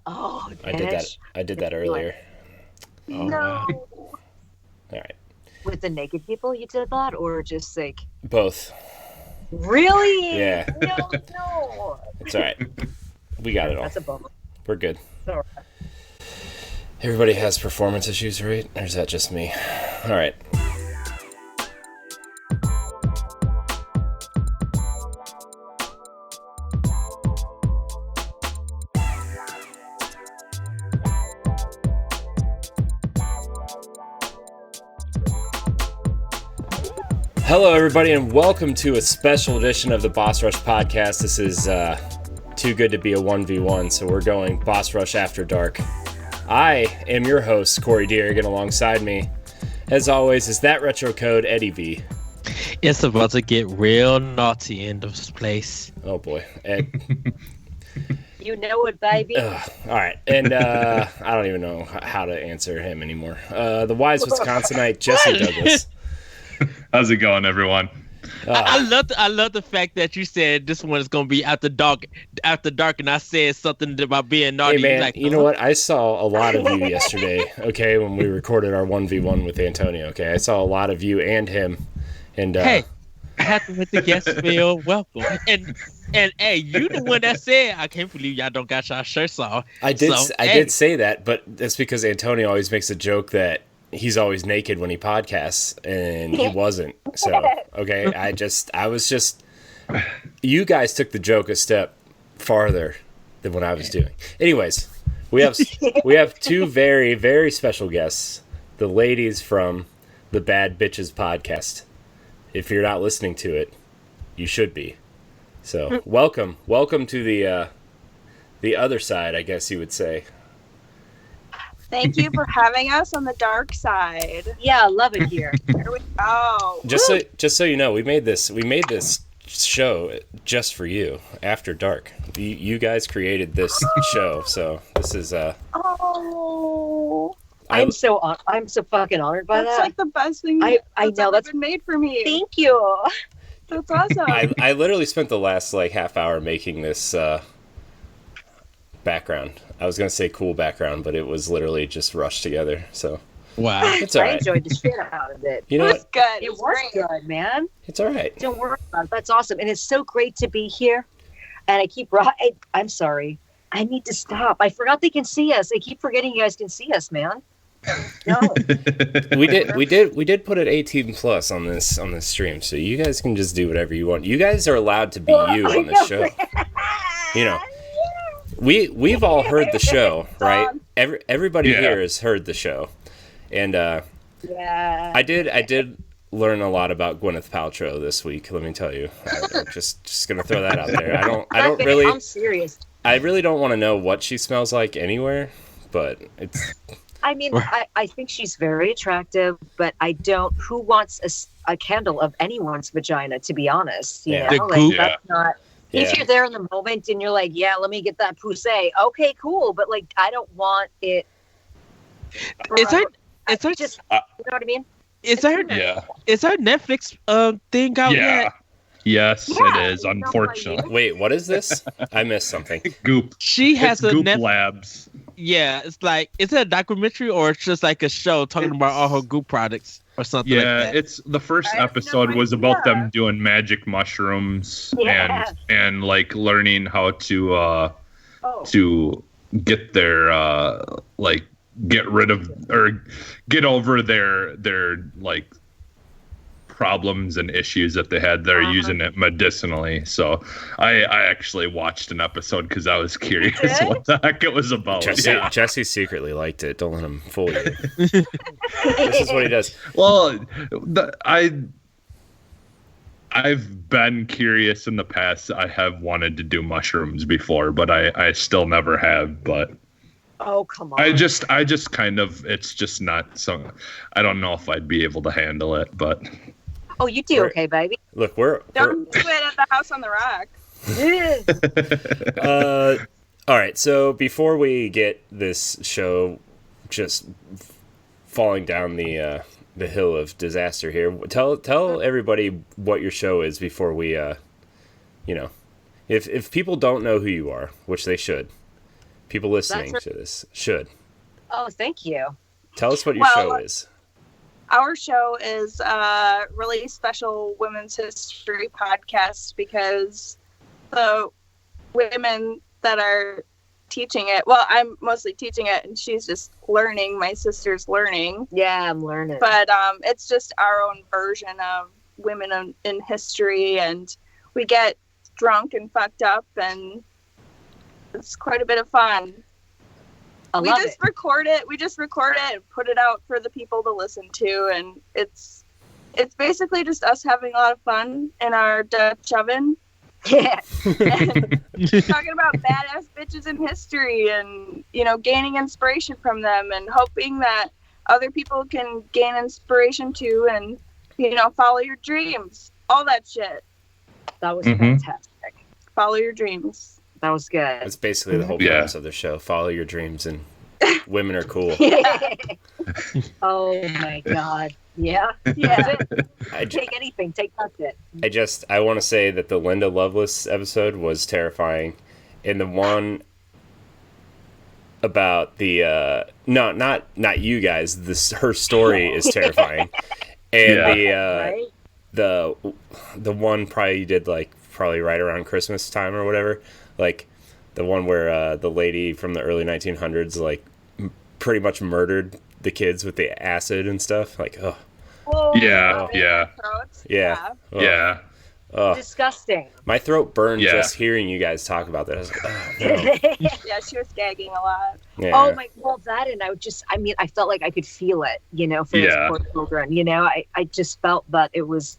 Oh, I did that. I did that earlier. No. All right. With the naked people, you did that, or just like Both. really? Yeah. No. It's all right. We got it all. That's a bummer. We're good. All right. Everybody has performance issues, right? Or is that just me? All right. Hello, everybody, and welcome to a special edition of the Boss Rush Podcast. This is too good to be a 1v1, so we're going Boss Rush After Dark. I am your host, Corey Deerigan. Alongside me, as always, is that retro code, Eddie V. It's about to get real naughty in this place. Oh, boy. Ed. You know it, baby. All right, and I don't even know how to answer him anymore. The wise Wisconsinite, Jesse Douglas. How's it going, everyone? I love the fact that you said this one is gonna be after dark, and I said something about being naughty. Hey man, like, you know what? I saw a lot of you yesterday. Okay, when we recorded our 1v1 with Antonio. Okay, I saw a lot of you and him. And hey, I have to let the guests feel welcome. And hey, you the one that said I can't believe y'all don't got y'all shirts on. I did say that, but that's because Antonio always makes a joke that he's always naked when he podcasts, and he wasn't. So, okay, I was just, you guys took the joke a step farther than what I was doing. Anyways, we have two very, very special guests, the ladies from the Bad Bitchez Podcast. If you're not listening to it, you should be. So, welcome to the other side, I guess you would say. Thank you for having us on the dark side. Yeah, I love it here. Here we go. Just so you know, we made this show just for you. After Dark, you guys created this show, so this is Oh, I'm so fucking honored by that's that. like the best thing I that's know ever that's been made for me. Thank you. That's awesome. I literally spent the last half hour making this background. I was gonna say cool background, but it was literally just rushed together. So wow, it's all I right. enjoyed the shit out of it. You know It was what? good. It was great. good, man. It's all right. Don't worry about it. That's awesome, and it's so great to be here. And I'm sorry. I need to stop. I forgot they can see us. I keep forgetting you guys can see us, man. No. We did put it 18 plus on this stream, so you guys can just do whatever you want. You guys are allowed to be you on this show. You know. We've all heard the show, right? Everybody here has heard the show, and Yeah. I did learn a lot about Gwyneth Paltrow this week. Let me tell you, I'm just gonna throw that out there. I'm serious. I really don't want to know what she smells like anywhere, but it's. I mean, I think she's very attractive, but I don't. Who wants a candle of anyone's vagina? To be honest, you know, that's not. If you're there in the moment and you're like, yeah, let me get that poussey. Okay, cool. But like, I don't want it. Is that you know what I mean? Is our Netflix thing out yet? Yes, it is. Unfortunately, Wait, what is this? I missed something. Goop. She has Goop a Labs. Yeah, it's like, is it a documentary or it's just like a show talking about all her Goop products or something like that? Yeah, it's the first episode was about them doing magic mushrooms and like learning how to get their get rid of or get over their like problems and issues that they had. They're using it medicinally. So I actually watched an episode because I was curious what the heck it was about. Jesse secretly liked it. Don't let him fool you. This is what he does. Well, I've been curious in the past. I have wanted to do mushrooms before, but I still never have. But oh, come on. I just kind of, it's just not so. I don't know if I'd be able to handle it, but. Oh, you do okay, baby. Look, Don't do it at the house on the rock. All right, so before we get this show just falling down the hill of disaster here, tell everybody what your show is before we, if people don't know who you are, which they should, People listening to this should. Oh, thank you. Tell us what your show is. Our show is a really special women's history podcast because the women that are teaching it, well, I'm mostly teaching it and she's just learning. My sister's learning. Yeah, I'm learning. But it's just our own version of women in history, and we get drunk and fucked up, and it's quite a bit of fun. We just record it and put it out for the people to listen to, and it's basically just us having a lot of fun in our Dutch oven. Yeah. Talking about badass bitches in history and, gaining inspiration from them and hoping that other people can gain inspiration too and, follow your dreams. All that shit. That was fantastic. Follow your dreams. That was good. That's basically the whole premise of the show. Follow your dreams, and women are cool. Oh my God. Yeah. Yeah. Take anything. Take that. I want to say that the Linda Lovelace episode was terrifying. And the one about the not you guys, her story is terrifying. And the one probably you did probably right around Christmas time or whatever, like the one where the lady from the early 1900s pretty much murdered the kids with the acid and stuff. Disgusting. My throat burned just hearing you guys talk about that. I was like, oh no. Yeah, she was gagging a lot. Yeah. Oh my, that, and I felt like I could feel it, for those poor children. I just felt that I was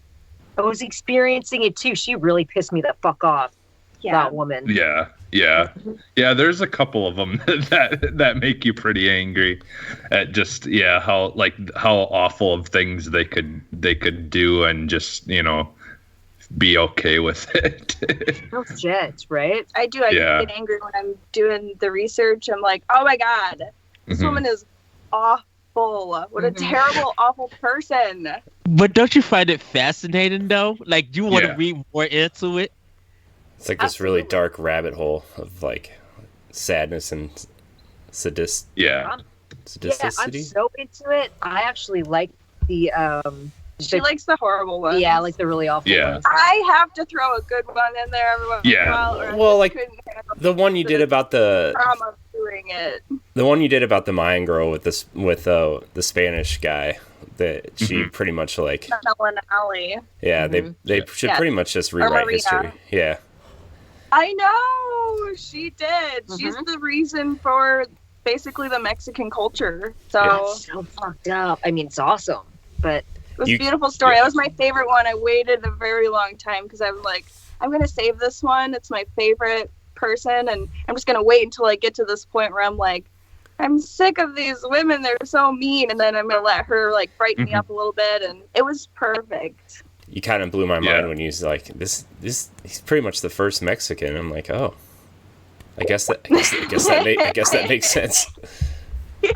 experiencing it too. She really pissed me the fuck off. Yeah. That woman. Yeah. There's a couple of them that make you pretty angry at just how awful of things they could do and just be okay with it. No shit, right? I do. I get angry when I'm doing the research. I'm like, oh my God, this woman is awful. What a terrible, awful person. But don't you find it fascinating though? Like, you want to read more into it? It's like this really dark rabbit hole of sadness and sadisticity. I'm so into it. I actually like the she likes the horrible ones. Yeah, like the really awful ones. I have to throw a good one in there every once in a while. Well, the one you did about the trauma of doing it. The one you did about the Mayan girl with the Spanish guy that she pretty much Melancholy. Yeah, they should pretty much just rewrite history. Yeah. I know, she did. She's the reason for basically the Mexican culture. So that's so fucked up. I mean, it's awesome, but it was a beautiful story. That was my favorite one. I waited a very long time because I was like, I'm gonna save this one. It's my favorite person, and I'm just gonna wait until I get to this point where I'm like, I'm sick of these women. They're so mean, and then I'm gonna let her brighten me up a little bit, and it was perfect. You kind of blew my mind when you was like, this he's pretty much the first Mexican. I'm like, oh, I guess that makes sense.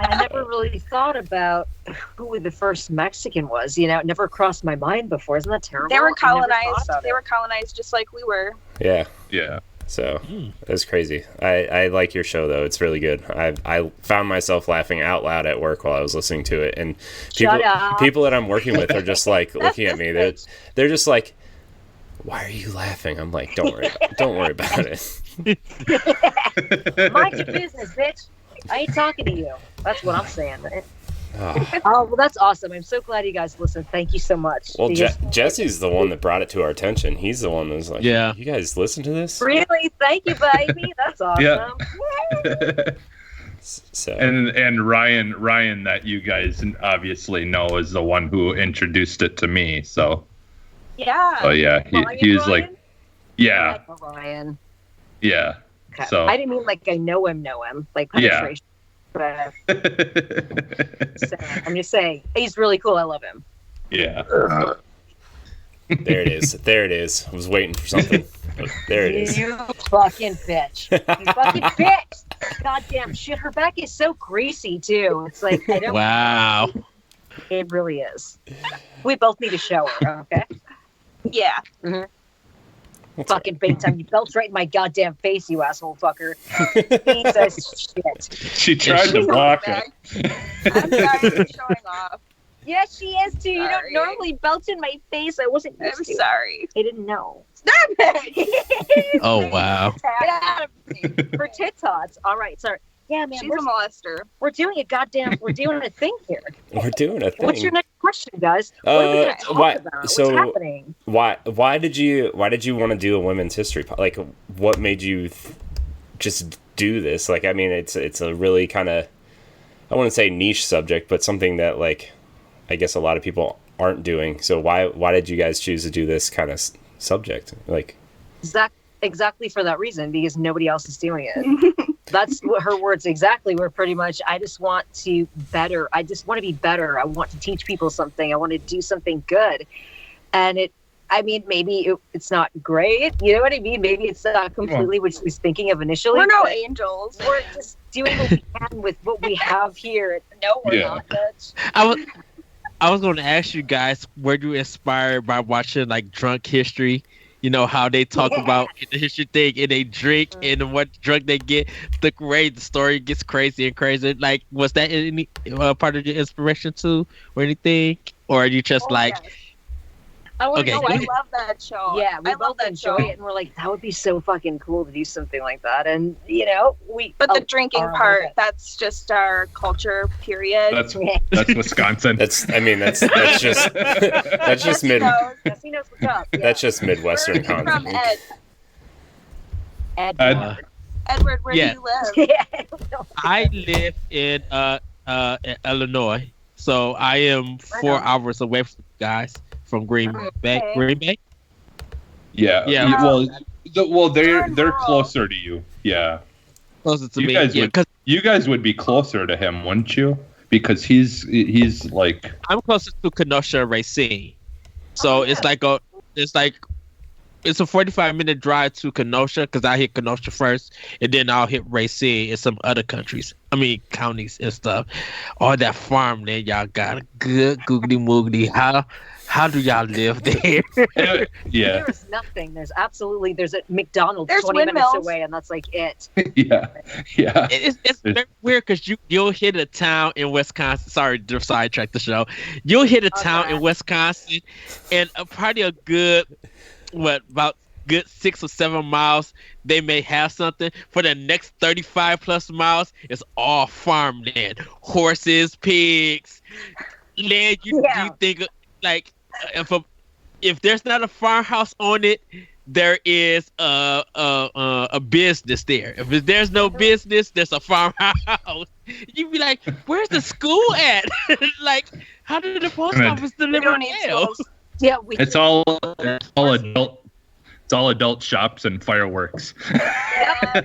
I never really thought about who the first Mexican was. It never crossed my mind before. Isn't that terrible? They were colonized. They were colonized just like we were. Yeah. Yeah. So that's crazy. I like your show though. It's really good. I found myself laughing out loud at work while I was listening to it, and people that I'm working with are just looking at me. They're just like, "Why are you laughing?" I'm like, "Don't worry about it." Mind your business, bitch. I ain't talking to you. That's what I'm saying, man. Oh, well, that's awesome. I'm so glad you guys listened. Thank you so much. Well, Jesse's the one that brought it to our attention. He's the one that was like, you guys listen to this? Really? Thank you, baby. That's awesome. Yeah. So. And Ryan, that you guys obviously know, is the one who introduced it to me. So. Yeah. Oh, yeah. He was like, yeah. I like Ryan. Yeah. Okay. So. I didn't mean I know him, like penetration. Yeah. But I'm just saying, he's really cool. I love him. Yeah. There it is. I was waiting for something. But there it is. You fucking bitch. You fucking bitch. Goddamn shit. Her back is so greasy, too. It's like, I don't. Wow. It really is. We both need a shower, okay? Yeah. Mm-hmm. Fucking big time. You belched right in my goddamn face, you asshole fucker. Jesus shit. She tried to block it. I'm sorry for showing off. Yes, she is too. You don't normally belch in my face. I wasn't. I'm sorry. I didn't know. Stop it! Oh wow. Get out of me. For tit tots. All right, sorry. Yeah, man. She's a molester. We're doing a thing here. We're doing a thing. What's your next question, guys? What are we gonna talk about? What's happening? Why did you want to do a women's history? Like, what made you just do this? Like, I mean, it's a really kind of, I wouldn't say niche subject, but something that, like, I guess a lot of people aren't doing. So why did you guys choose to do this kind of subject? Like, exactly for that reason, because nobody else is doing it. That's what her words exactly were. Pretty much, I just want to better. I just want to be better. I want to teach people something. I want to do something good. And maybe it's not great. You know what I mean? Maybe it's not completely what she was thinking of initially. We're no angels. We're just doing what we can with what we have here. No, we're not, bitch. I was going to ask you guys, were you inspired by watching like Drunk History? You know how they talk about the history thing, and they drink, and what drunk they get, the story gets crazy and crazy. Like, was that any part of your inspiration too, or anything, or are you just I love that show. Yeah, we both enjoy it, and we're like, that would be so fucking cool to do something like that. And But the drinking part, that's just our culture. Period. That's Wisconsin. That's just mid. He knows what's up. Yeah. That's just Midwestern From content. Edward, where do you live? I live in Illinois, so I am 4 hours away from you guys. From Green Bay. Yeah. Well, they're closer to you. Yeah. Closer to me. You guys would be closer to him, wouldn't you? Because he's like, I'm closer to Kenosha, Racine. So it's a 45-minute drive to Kenosha, because I hit Kenosha first, and then I'll hit Racine and some other counties and stuff. All that farmland y'all got, good googly moogly. How do y'all live there? Yeah. There's nothing. There's a McDonald's 20 windmills. minutes away, and that's like it. Yeah. It's very weird, because you'll hit a town in Wisconsin. Sorry to sidetrack the show. You'll hit a town in Wisconsin, and probably a good, about 6 or 7 miles, they may have something. For the next 35 plus miles, it's all farmland, horses, pigs, land. You think like if there's not a farmhouse on it, there is a business there. If there's no business, there's a farmhouse. You'd be like, where's the school at? Like, how did the post office deliver mail? Yeah, it's all adult. It's all adult shops and fireworks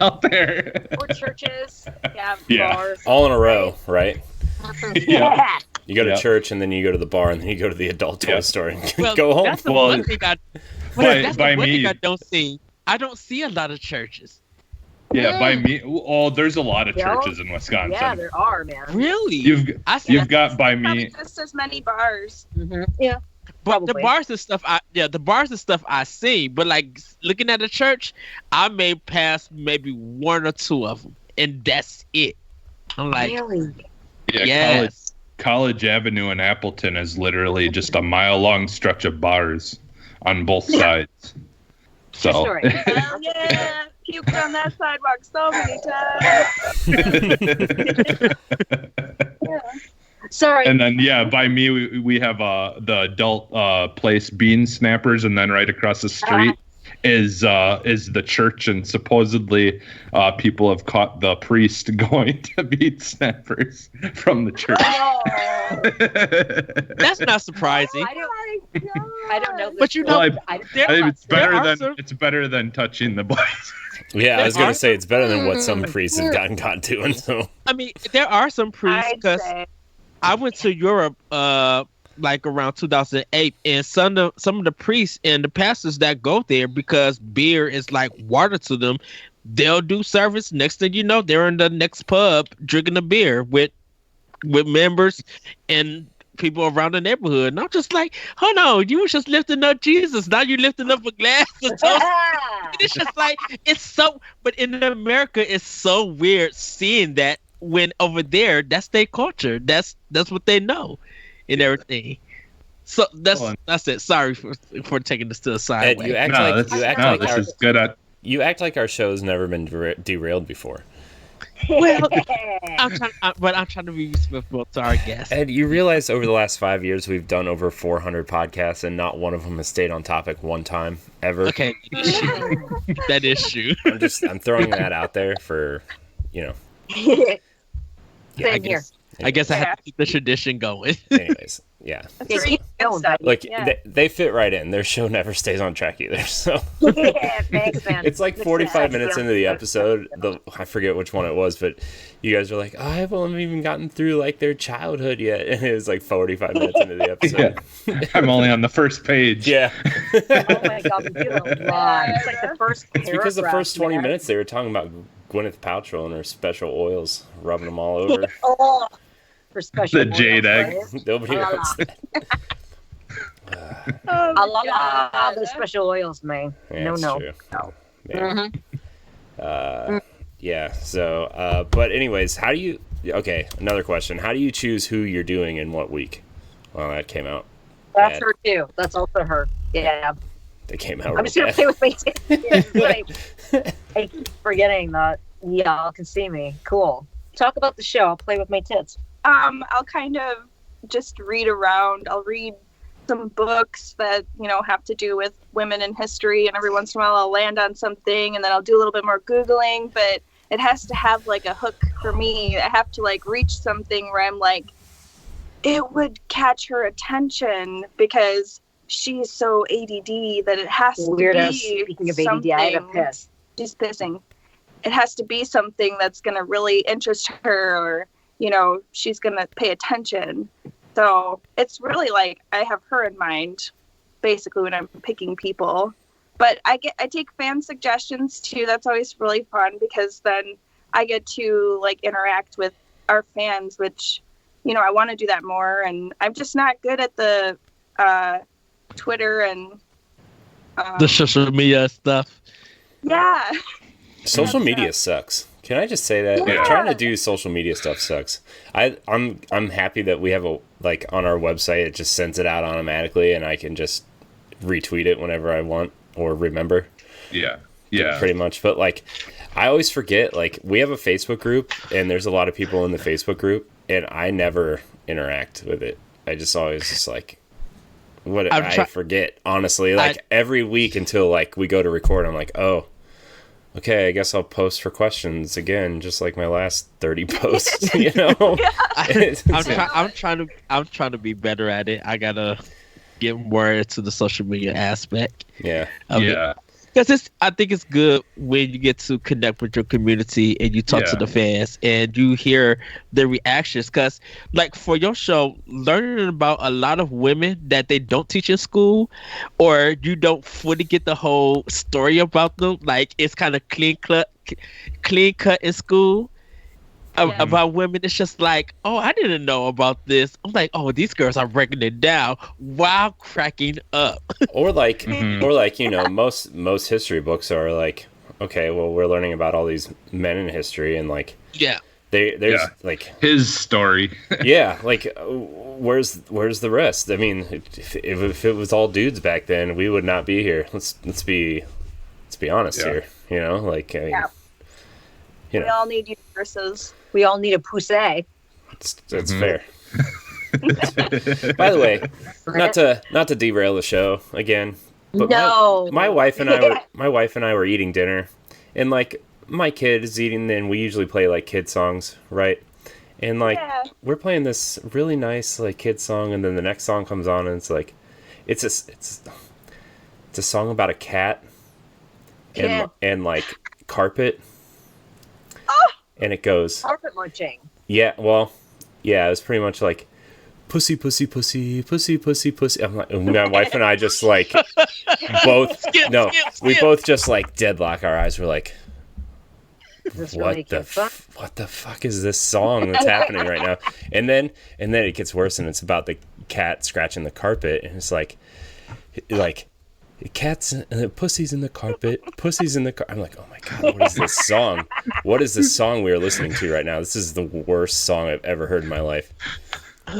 out there. Or churches. Yeah. Bars. All in a row, right? Yeah. You go to church, and then you go to the bar, and then you go to the adult toy store and well, go home. That's the one thing I don't see. I don't see a lot of churches. Yeah, by me. Oh, there's a lot of churches in Wisconsin. Yeah, there are, man. Really? You've got by me. Just as many bars. Mm-hmm. Yeah. But the bars and stuff, I see. But like looking at the church, I may pass maybe 1 or 2 of them, and that's it. I'm like, really? Yeah, yes. College Avenue in Appleton is literally just a mile-long stretch of bars on both sides. So. Hell yeah! Puked on that sidewalk so many times. Yeah. Sorry. And then by me we have the adult place Bean Snappers, and then right across the street is the church, and supposedly people have caught the priest going to Bean Snappers from the church. Oh. That's not surprising. I don't know. But it's better than touching the boys. Yeah, I was gonna say it's better than what some priests have gotten caught doing. So I mean, there are some priests, because I went to Europe like around 2008, and some of the priests and the pastors that go there, because beer is like water to them, they'll do service. Next thing you know, they're in the next pub drinking a beer with members and people around the neighborhood. And I'm just like, hold on, you was just lifting up Jesus. Now you're lifting up a glass of toast. It's just like, it's so, but in America, it's so weird seeing that when over there, that's their culture. That's what they know and everything. So that's it. Sorry for taking this to the side. You act like our show's never been derailed before. Well, I'm trying to be respectful to our guests. Ed, you realize over the last 5 years we've done over 400 podcasts and not one of them has stayed on topic one time ever. Okay, that is true. I'm throwing that out there for, Same here. I guess I have to keep the tradition going. Anyways, yeah. Like they fit right in. Their show never stays on track either. So thanks, man. It's like 45 minutes into the episode. I forget which one it was, but you guys were like, "Oh, I haven't even gotten through like their childhood yet," and it was like 45 minutes into the episode. Yeah. I'm only on the first page. Yeah. Oh my god, we do a lot. It's like the first. It's because the first 20 minutes they were talking about Gwyneth Paltrow and her special oils, rubbing them all over. For special the jade egg. Right? Nobody wants that. The special oils, man. Yeah, no. Yeah. Yeah. So, but anyways, how do you? Okay, another question. How do you choose who you're doing in what week? Well, that came out. That's her too. That's also her. Yeah. They came out. I'm just gonna play with my tits. I keep forgetting that y'all can see me. Cool. Talk about the show. I'll play with my tits. I'll kind of just read around. I'll read some books that, have to do with women in history, and every once in a while I'll land on something, and then I'll do a little bit more Googling, but it has to have like a hook for me. I have to like reach something where I'm like, it would catch her attention because she's so ADD that it has to be Speaking of ADD, I had a piss. She's pissing. It has to be something that's going to really interest her, or she's going to pay attention. So it's really like I have her in mind, basically, when I'm picking people. But I take fan suggestions too. That's always really fun because then I get to like interact with our fans, which, I want to do that more. And I'm just not good at the Twitter and the social media stuff. Yeah. Social media sucks. Can I just say that? Yeah. Trying to do social media stuff sucks. I'm happy that we have on our website, it just sends it out automatically and I can just retweet it whenever I want or remember. Yeah. Pretty much. But I always forget, we have a Facebook group and there's a lot of people in the Facebook group and I never interact with it. I just always just I forget, honestly. Every week until we go to record, I'm like, oh, okay, I guess I'll post for questions again, just like my last 30 posts. I'm trying to be better at it. I gotta get more into the social media aspect. Yeah. Because I think it's good when you get to connect with your community and you talk to the fans and you hear the reactions. Because, for your show, learning about a lot of women that they don't teach in school, or you don't fully get the whole story about them, it's kind of clean cut in school. About women, it's just oh, I didn't know about this. I'm like, oh, these girls are breaking it down while cracking up. Or most history books are okay, well, we're learning about all these men in history and there's his story. Where's the rest? I mean, if it was all dudes back then, we would not be here. Let's be honest here. We all need universes. We all need a poussey. That's fair. By the way, not to derail the show again, but my wife and I were eating dinner, and my kid is eating, and we usually play kid songs, right? And we're playing this really nice kid song, and then the next song comes on, and it's a song about a cat and carpet. And it goes carpet munching. Yeah, well, yeah, it was pretty much pussy, pussy, pussy, pussy, pussy, pussy. I'm my wife and I just both skip. We both just deadlock our eyes. We're what the fuck is this song that's happening right now? And then it gets worse, and it's about the cat scratching the carpet, and it's like cats, pussies in the carpet, pussies in the car. I'm like, oh my god, what is this song? What is this song we are listening to right now? This is the worst song I've ever heard in my life.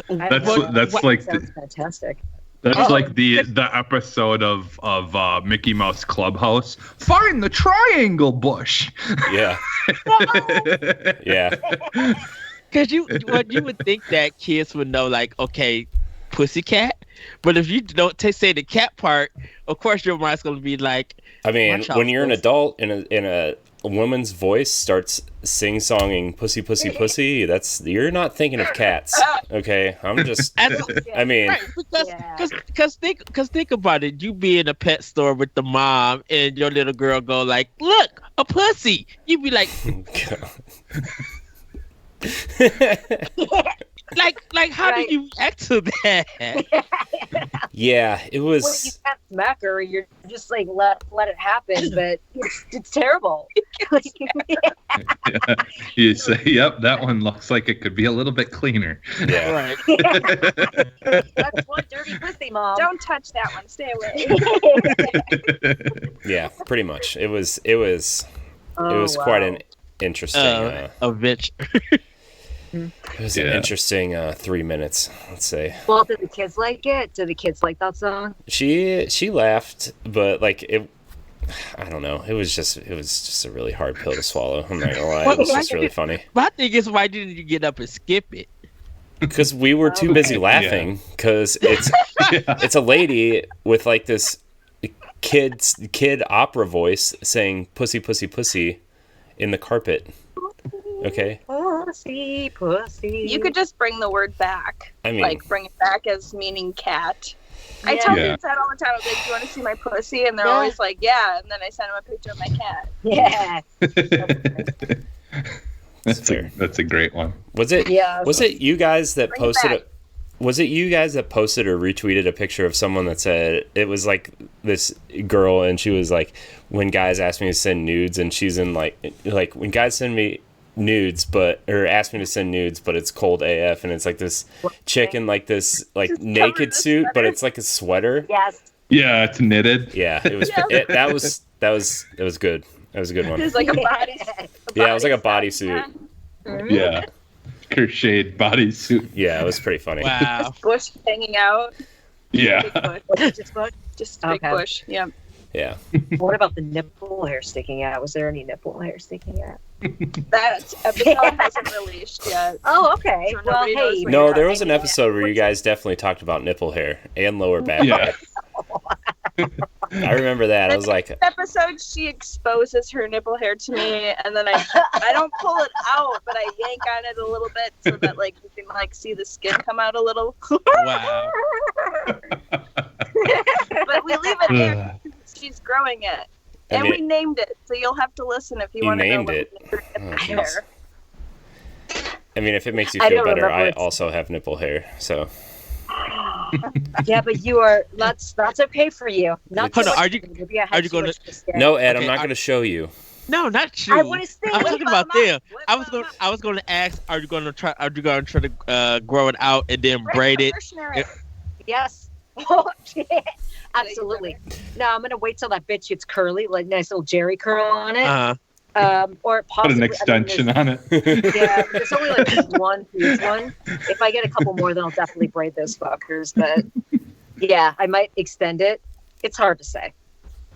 That's like fantastic. That's like the episode of Mickey Mouse Clubhouse. Find the triangle bush. Yeah. Yeah. Because you would think that kids would know, like, okay, pussycat. But if you don't say the cat part, of course your mind's going to be like. I mean, when you're an adult in a woman's voice starts sing-songing "pussy, pussy, pussy," you're not thinking of cats. Okay, I'm just. I mean, right, because think about it. You be in a pet store with the mom, and your little girl go like, "Look, a pussy." You be like. Like, how do you react to that? Yeah, it was. Well, you can't smack her. You're just like let it happen, but it's terrible. You say, "Yep, that one looks like it could be a little bit cleaner." Yeah, right. That's one dirty pussy, Mom. Don't touch that one. Stay away. Yeah, pretty much. It was quite an interesting. A bitch. It was an interesting 3 minutes, let's say. Well, did the kids like it? Did the kids like that song? She laughed, but like it, I don't know. It was just a really hard pill to swallow. I'm not gonna lie. It was just really funny. My thing is, why didn't you get up and skip it? Because we were too busy laughing. Because it's a lady with like this kid opera voice saying "pussy, pussy, pussy" in the carpet. Okay. Pussy, pussy. You could just bring the word back. I mean, like bring it back as meaning cat. I tell kids that all the time. I was like, "Do you want to see my pussy?" And they're always like, "Yeah." And then I send them a picture of my cat. Yeah. That's a great one. Was it? Yeah. Was it you guys that posted? Was it you guys that posted or retweeted a picture of someone that said it was like this girl, and she was like, "When guys ask me to send nudes," and she's in like when guys send me nudes or ask me to send nudes, but it's cold AF, and it's like this chick in like this like naked suit, but it's like a sweater. Yes. Yeah, it's knitted. Yeah, it was. That was good. That was a good one. It was like a body. Yeah, it was like a bodysuit. Yeah, crocheted bodysuit. Yeah, it was pretty funny. Wow. Just bush hanging out. Yeah. Just big bush. Yeah. Yeah. What about the nipple hair sticking out? Was there any nipple hair sticking out? That episode hasn't released yet. Oh, okay. So well, hey. No, there was an episode where you guys definitely talked about nipple hair and lower back. Yeah. I remember that. I was like, episode she exposes her nipple hair to me, and then I don't pull it out, but I yank on it a little bit so that like you can like see the skin come out a little. Wow. But we leave it there because she's growing it. And we named it, so you'll have to listen if you want to know. Named it. I mean, if it makes you feel better, I also have nipple hair, so. Yeah, but you are. That's okay for you. Not Hold on, are you going to? No, Ed, I'm not going to show you. No, not you. I was talking about them. I was going to ask, are you going to try to grow it out and then braid it? Yes. Oh, shit. Absolutely. No, I'm gonna wait till that bitch gets curly, like nice little Jerry curl on it. Or possibly put an extension on it. Yeah, there's only like one. If I get a couple more, then I'll definitely braid those fuckers. But yeah, I might extend it. It's hard to say.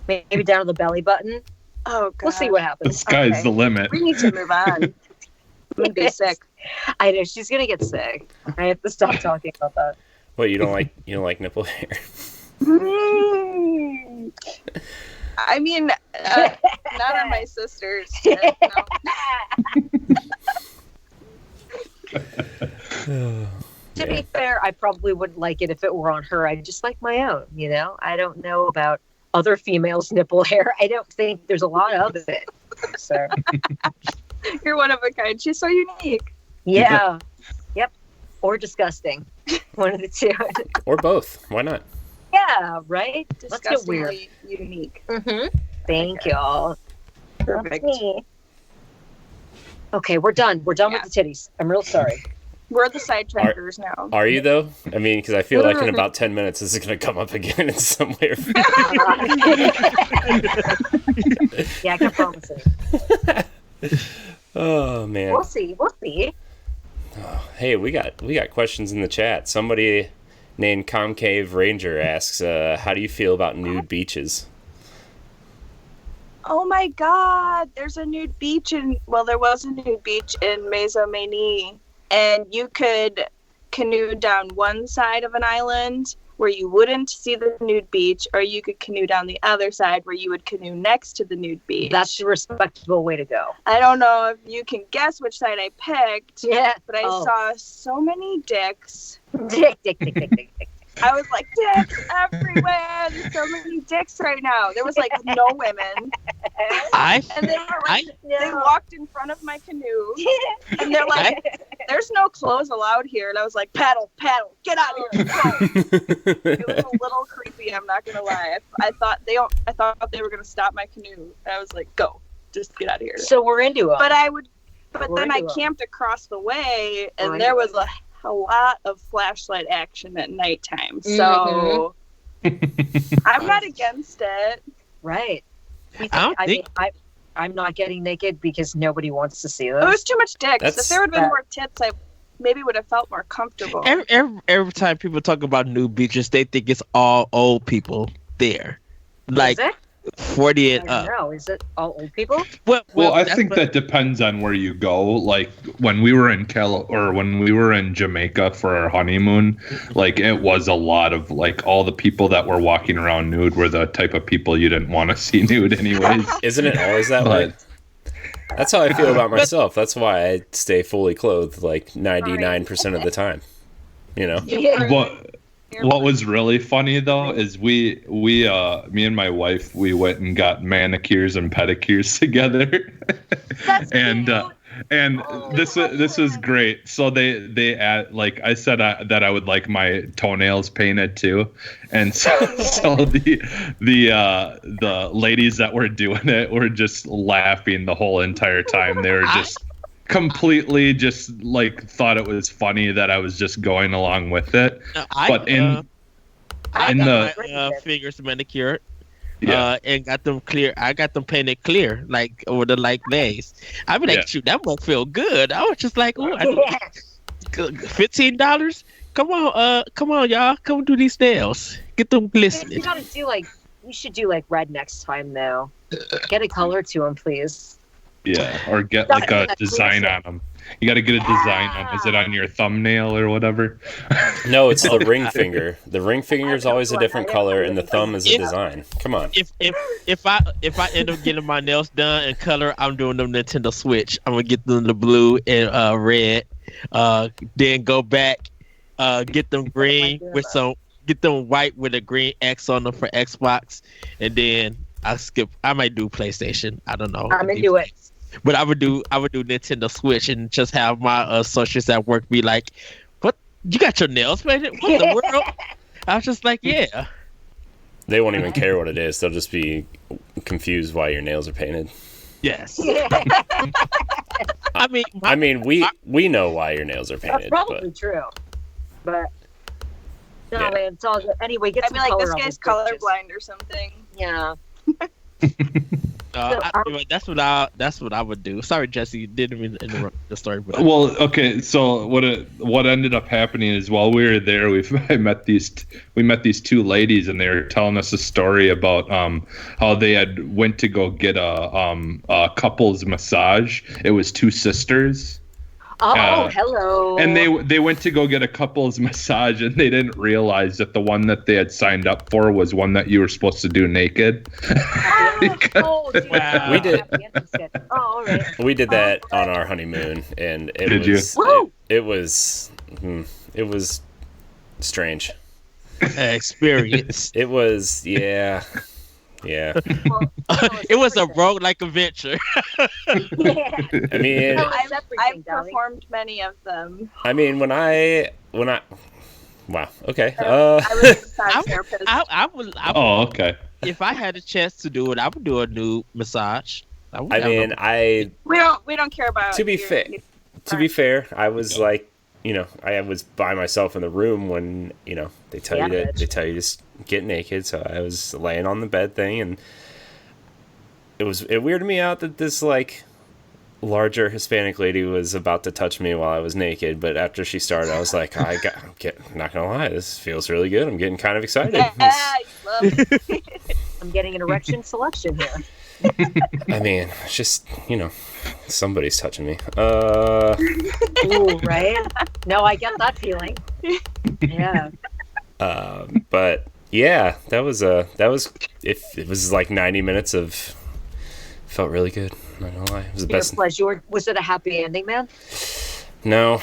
Maybe down to the belly button. Oh, God. We'll see what happens. The sky's the limit. We need to move on. I'm gonna be sick. I know she's gonna get sick. I have to stop talking about that. What, you don't like nipple hair? I mean, not on my sister's. To be fair, I probably wouldn't like it if it were on her. I just like my own, you know? I don't know about other females' nipple hair. I don't think there's a lot of it. So you're one of a kind. She's so unique. Yeah. Yep. Or disgusting. One of the two. Or both. Why not? Yeah, right? Let's get weird. Unique. Mm-hmm. Thank y'all. Perfect. Okay, we're done. We're done with the titties. I'm real sorry. We're the sidetrackers now. Are you though? I mean, because I feel like in about 10 minutes this is going to come up again in some way. Yeah, I can promise it. Oh man. We'll see. Oh, hey, we got questions in the chat. Somebody named Concave Ranger asks, "How do you feel about nude beaches?" Oh my God! There's a nude beach there was a nude beach in Maison-Manie, and you could canoe down one side of an island where you wouldn't see the nude beach, or you could canoe down the other side where you would canoe next to the nude beach. That's the respectable way to go. I don't know if you can guess which side I picked. Yeah. But I saw so many dicks. Dick. I was like, dicks everywhere. There's so many dicks right now. There was like no women. And they were like, they walked in front of my canoe. And they're like, there's no clothes allowed here. And I was like, paddle, get out of here. Go. It was a little creepy, I'm not gonna lie. I thought they were gonna stop my canoe. And I was like, go, just get out of here. So we're into it. But then I camped across the way, and there was a lot of flashlight action at nighttime. So I'm not against it. Right. I'm not getting naked because nobody wants to see them. It was too much dicks. If there would have been more tits, I maybe would have felt more comfortable. Every time people talk about nude beaches, they think it's all old people there. Like 40 and up. No, is it all old people? Well, I think that depends on where you go. Like when we were in when we were in Jamaica for our honeymoon, like it was a lot of like all the people that were walking around nude were the type of people you didn't want to see nude anyways. Isn't it always that way? That's how I feel about myself. That's why I stay fully clothed like 99% of the time. You know? Yeah. What was really funny though is we me and my wife, we went and got manicures and pedicures together. That's and this is great. So they add, like I said that I would like my toenails painted too, and so the ladies that were doing it were just laughing the whole entire time. They were just completely just like thought it was funny that I was just going along with it. I got my fingers manicured. And got them clear. I got them painted clear, like over the legs. I'd be like, shoot, that must feel good. I was just like, ooh, $15. Come on, y'all, come do these nails. Get them glistening. You should do like red next time though. Get a color to them, please. Yeah, or get like a design on them. You got to get a design on. Is it on your thumbnail or whatever? No, it's the ring finger. The ring finger is always a different color, and the thumb is a design. Come on. If I end up getting my nails done in color, I'm doing them Nintendo Switch. I'm gonna get them the blue and red. Then go back, get them green with some. Get them white with a green X on them for Xbox, and then I might do PlayStation. I don't know. I'm into it. But I would do Nintendo Switch and just have my associates at work be like, "What? You got your nails painted? What the world?" I was just like, "Yeah." They won't even care what it is. They'll just be confused why your nails are painted. Yes. I mean, we know why your nails are painted. That's probably true, but no, man, it's all good. Anyway, get some color. This guy's colorblind or something. Yeah. That's what I would do. Sorry, Jesse, you didn't mean to interrupt the story. But well, okay. So what ended up happening is while we were there, we met these two ladies, and they were telling us a story about how they had went to go get a couples massage. It was two sisters. Oh, hello. And they went to go get a couples massage, and they didn't realize that the one that they had signed up for was one that you were supposed to do naked. Wow. We did. Oh, all right. We did that on our honeymoon, and it was strange. Experience. It was, yeah. It was a roguelike adventure. I mean, I've performed many of them. I mean, when I wow, okay. I was a massage therapist. I would. Oh, okay. If I had a chance to do it, I would do a nude massage. I mean, we don't care about. To be fair, I was like, I was by myself in the room when they tell you to get naked. So I was laying on the bed thing, and it weirded me out that this like larger Hispanic lady was about to touch me while I was naked. But after she started, I was like, I'm not gonna lie, this feels really good. I'm getting kind of excited. Yeah, love it. I'm getting an erection selection here. I mean, it's just, somebody's touching me. Ooh, right? No, I get that feeling. Yeah. But yeah, it was like 90 minutes of, felt really good. I'm not gonna lie. It was the best. Pleasure. Was it a happy ending, man? No,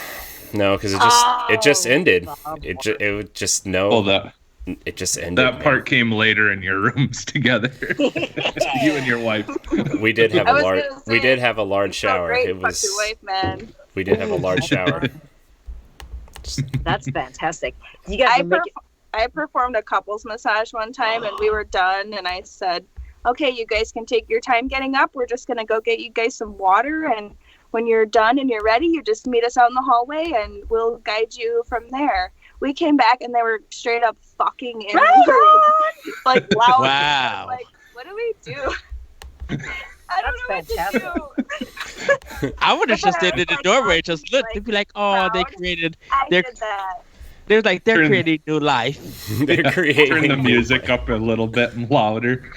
because it just ended. It just ended. That part came later in your rooms together. You and your wife. We did have a large shower. Great, it was your wife, man. We did have a large shower. That's fantastic. You guys I performed a couples massage one time, and we were done, and I said, okay, you guys can take your time getting up. We're just going to go get you guys some water, and when you're done and you're ready, you just meet us out in the hallway, and we'll guide you from there. We came back, and they were straight up fucking in the room. Like, loud. Wow. Like, what do we do? I don't know what to do. I would have just stayed in the doorway, just look. They'd be like, oh, they created... They're creating new life. They're creating. Turn the music up a little bit louder.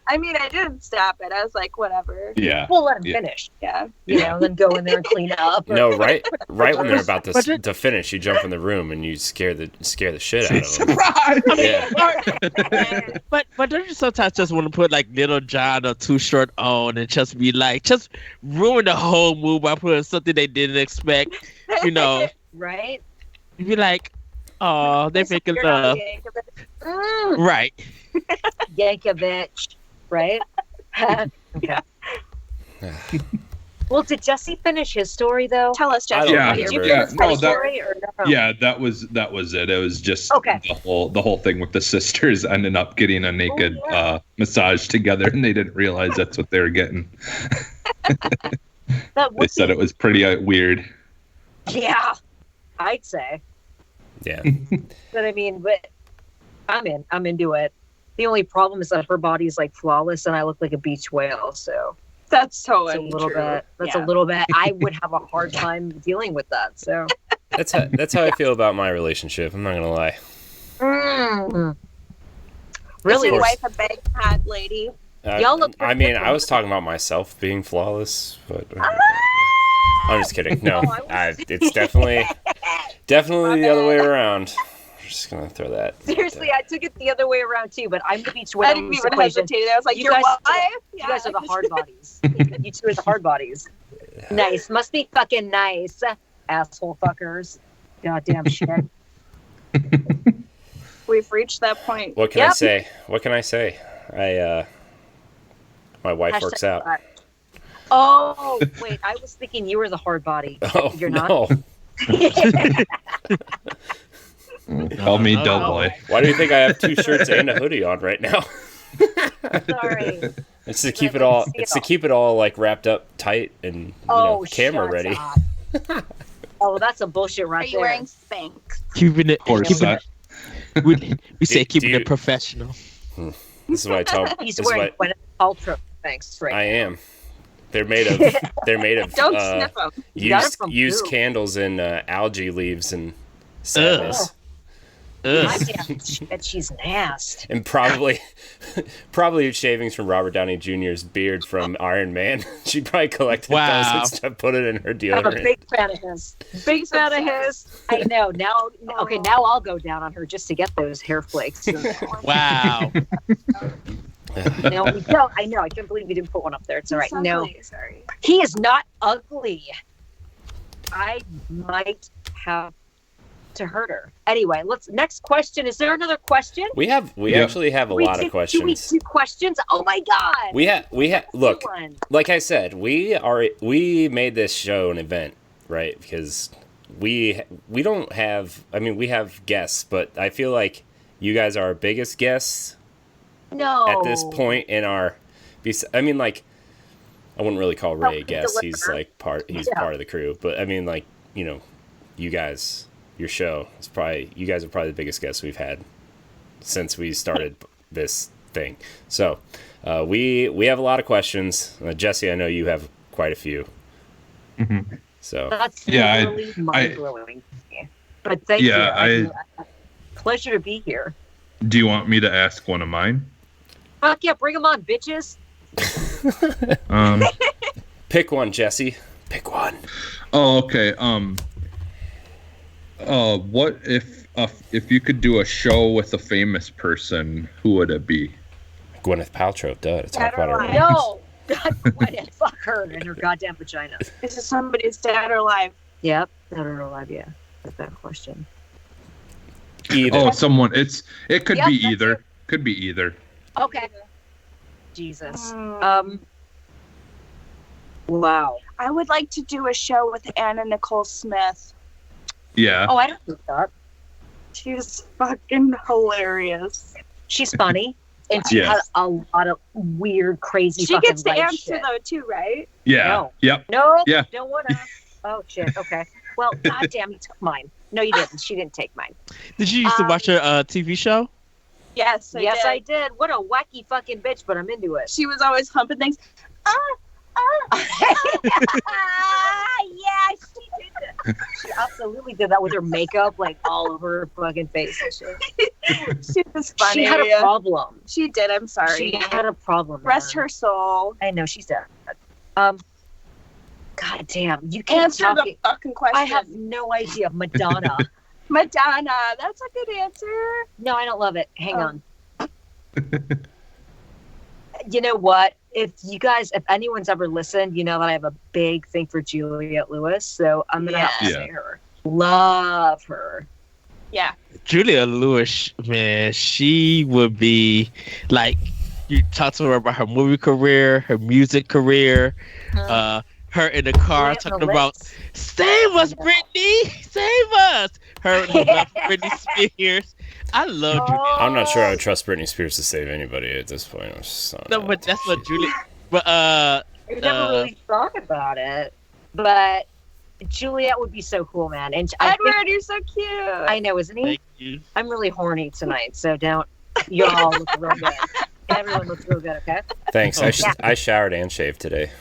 I mean, I didn't stop it. I was like, whatever. Yeah. We'll let them finish. Yeah. Then go in there and clean up. No, right when they're about to finish, you jump in the room and you scare the shit out of them. Surprise! Yeah. But don't you sometimes just want to put like Little John or Too Short on and just be like, just ruin the whole move by putting something they didn't expect, Right? You'd be like, oh, they're making love. Right. Yankovic, right? Okay. Well, did Jesse finish his story though? Tell us, Jesse. Did you finish the story or no? Yeah, that was it. It was just the whole thing with the sisters ending up getting a naked massage together, and they didn't realize that's what they were getting. They said it was pretty weird. Yeah, I'd say. Yeah. But I mean, I'm into it. The only problem is that her body's like flawless and I look like a beach whale, so that's so a little bit. That's a little bit. I would have a hard time dealing with that. So that's how I feel about my relationship. I'm not gonna lie. Really, your wife a big hot lady? Y'all look. I was talking about myself being flawless, but I'm just kidding. No, it's definitely the other way around. I'm just gonna throw that. Seriously, I took it the other way around too, but I'm the beach whale. I didn't even hesitate. I was like, you guys are the hard bodies. You two are the hard bodies. Nice. Must be fucking nice, asshole fuckers. Goddamn shit. We've reached that point. What can I say? My wife works out. Oh, wait. I was thinking you were the hard body. Oh, you're not? No. Call me Doughboy. Why do you think I have 2 shirts and a hoodie on right now? Sorry. It's to keep it all like wrapped up tight and camera ready. Oh, that's a bullshit right there. Are you wearing Spanx? Keeping it. We say keeping it you- professional. This is what I tell. He's wearing Ultra Spanx right I now. am. They're made of Don't sniff them. used candles and algae leaves and sadness. My damn shit, she's nasty. And probably shavings from Robert Downey Jr.'s beard from Iron Man. She probably collected those and stuff, put it in her deodorant. I'm a big fan of his. Big fan of his. I know. Now I'll go down on her just to get those hair flakes. Wow. No, we don't. I know. I can't believe we didn't put one up there. It's all right. No, sorry. He is not ugly. I might have to hurt her. Anyway, next question. Is there another question? We actually have a lot of questions. Do we do questions? Oh my god. We have look. Like I said, we made this show an event, right? Because we don't have. I mean, we have guests, but I feel like you guys are our biggest guests. No. At this point in our I mean, like, I wouldn't really call Ray a guest. He's like part of the crew. But I mean, like, you know, you guys, your show is you guys are probably the biggest guests we've had since we started this thing. So we have a lot of questions. Jesse, I know you have quite a few. Mm-hmm. So that's really mind-blowing. But thank you. Pleasure to be here. Do you want me to ask one of mine? Fuck yeah, bring them on, bitches. Pick one, Jesse. Pick one. Oh, okay. What if you could do a show with a famous person, who would it be? Gwyneth Paltrow, duh. To talk about her. No! Gwyneth, fuck her and her goddamn vagina. Is it somebody's dead or alive? Yep, dead or alive, yeah. That's that question. Either. Oh, someone. It could be either. It. Could be either. Okay. Jesus. Wow. I would like to do a show with Anna Nicole Smith. Yeah. Oh, I don't think that. She's fucking hilarious. She's funny. And she has a lot of weird, crazy She fucking gets to answer, shit. though, too, right? Yeah. No. Yep. No. Yeah. Don't want to. Oh, shit. Okay. Well, goddamn, you took mine. No, you didn't. She didn't take mine. Did you used to watch her TV show? Yes, I did. What a wacky fucking bitch, but I'm into it. She was always humping things. Yeah, she did that. She absolutely did that with her makeup, like, all over her fucking face and shit. She was funny. She had a problem. She did, I'm sorry. She had a problem. Rest her soul. I know, she's dead. God damn, you can't answer the fucking question. I have no idea. Madonna. Madonna, that's a good answer. No, I don't love it. Hang on. You know what? If anyone's ever listened, you know that I have a big thing for Juliette Lewis, so I'm gonna have to say her. Love her. Yeah. Juliette Lewis, man, she would be like, you talk to her about her movie career, her music career, her in the car talking about, save us, Britney, save us. Her Britney Spears. I love Juliette. I'm not sure I would trust Britney Spears to save anybody at this point. But that's what Juliette. But I never really thought about it. But Juliette would be so cool, man. And Edward, you're so cute. I know, isn't he? Thank you. I'm really horny tonight, so don't. Y'all look real good. Everyone looks real good, okay? Thanks. I showered and shaved today.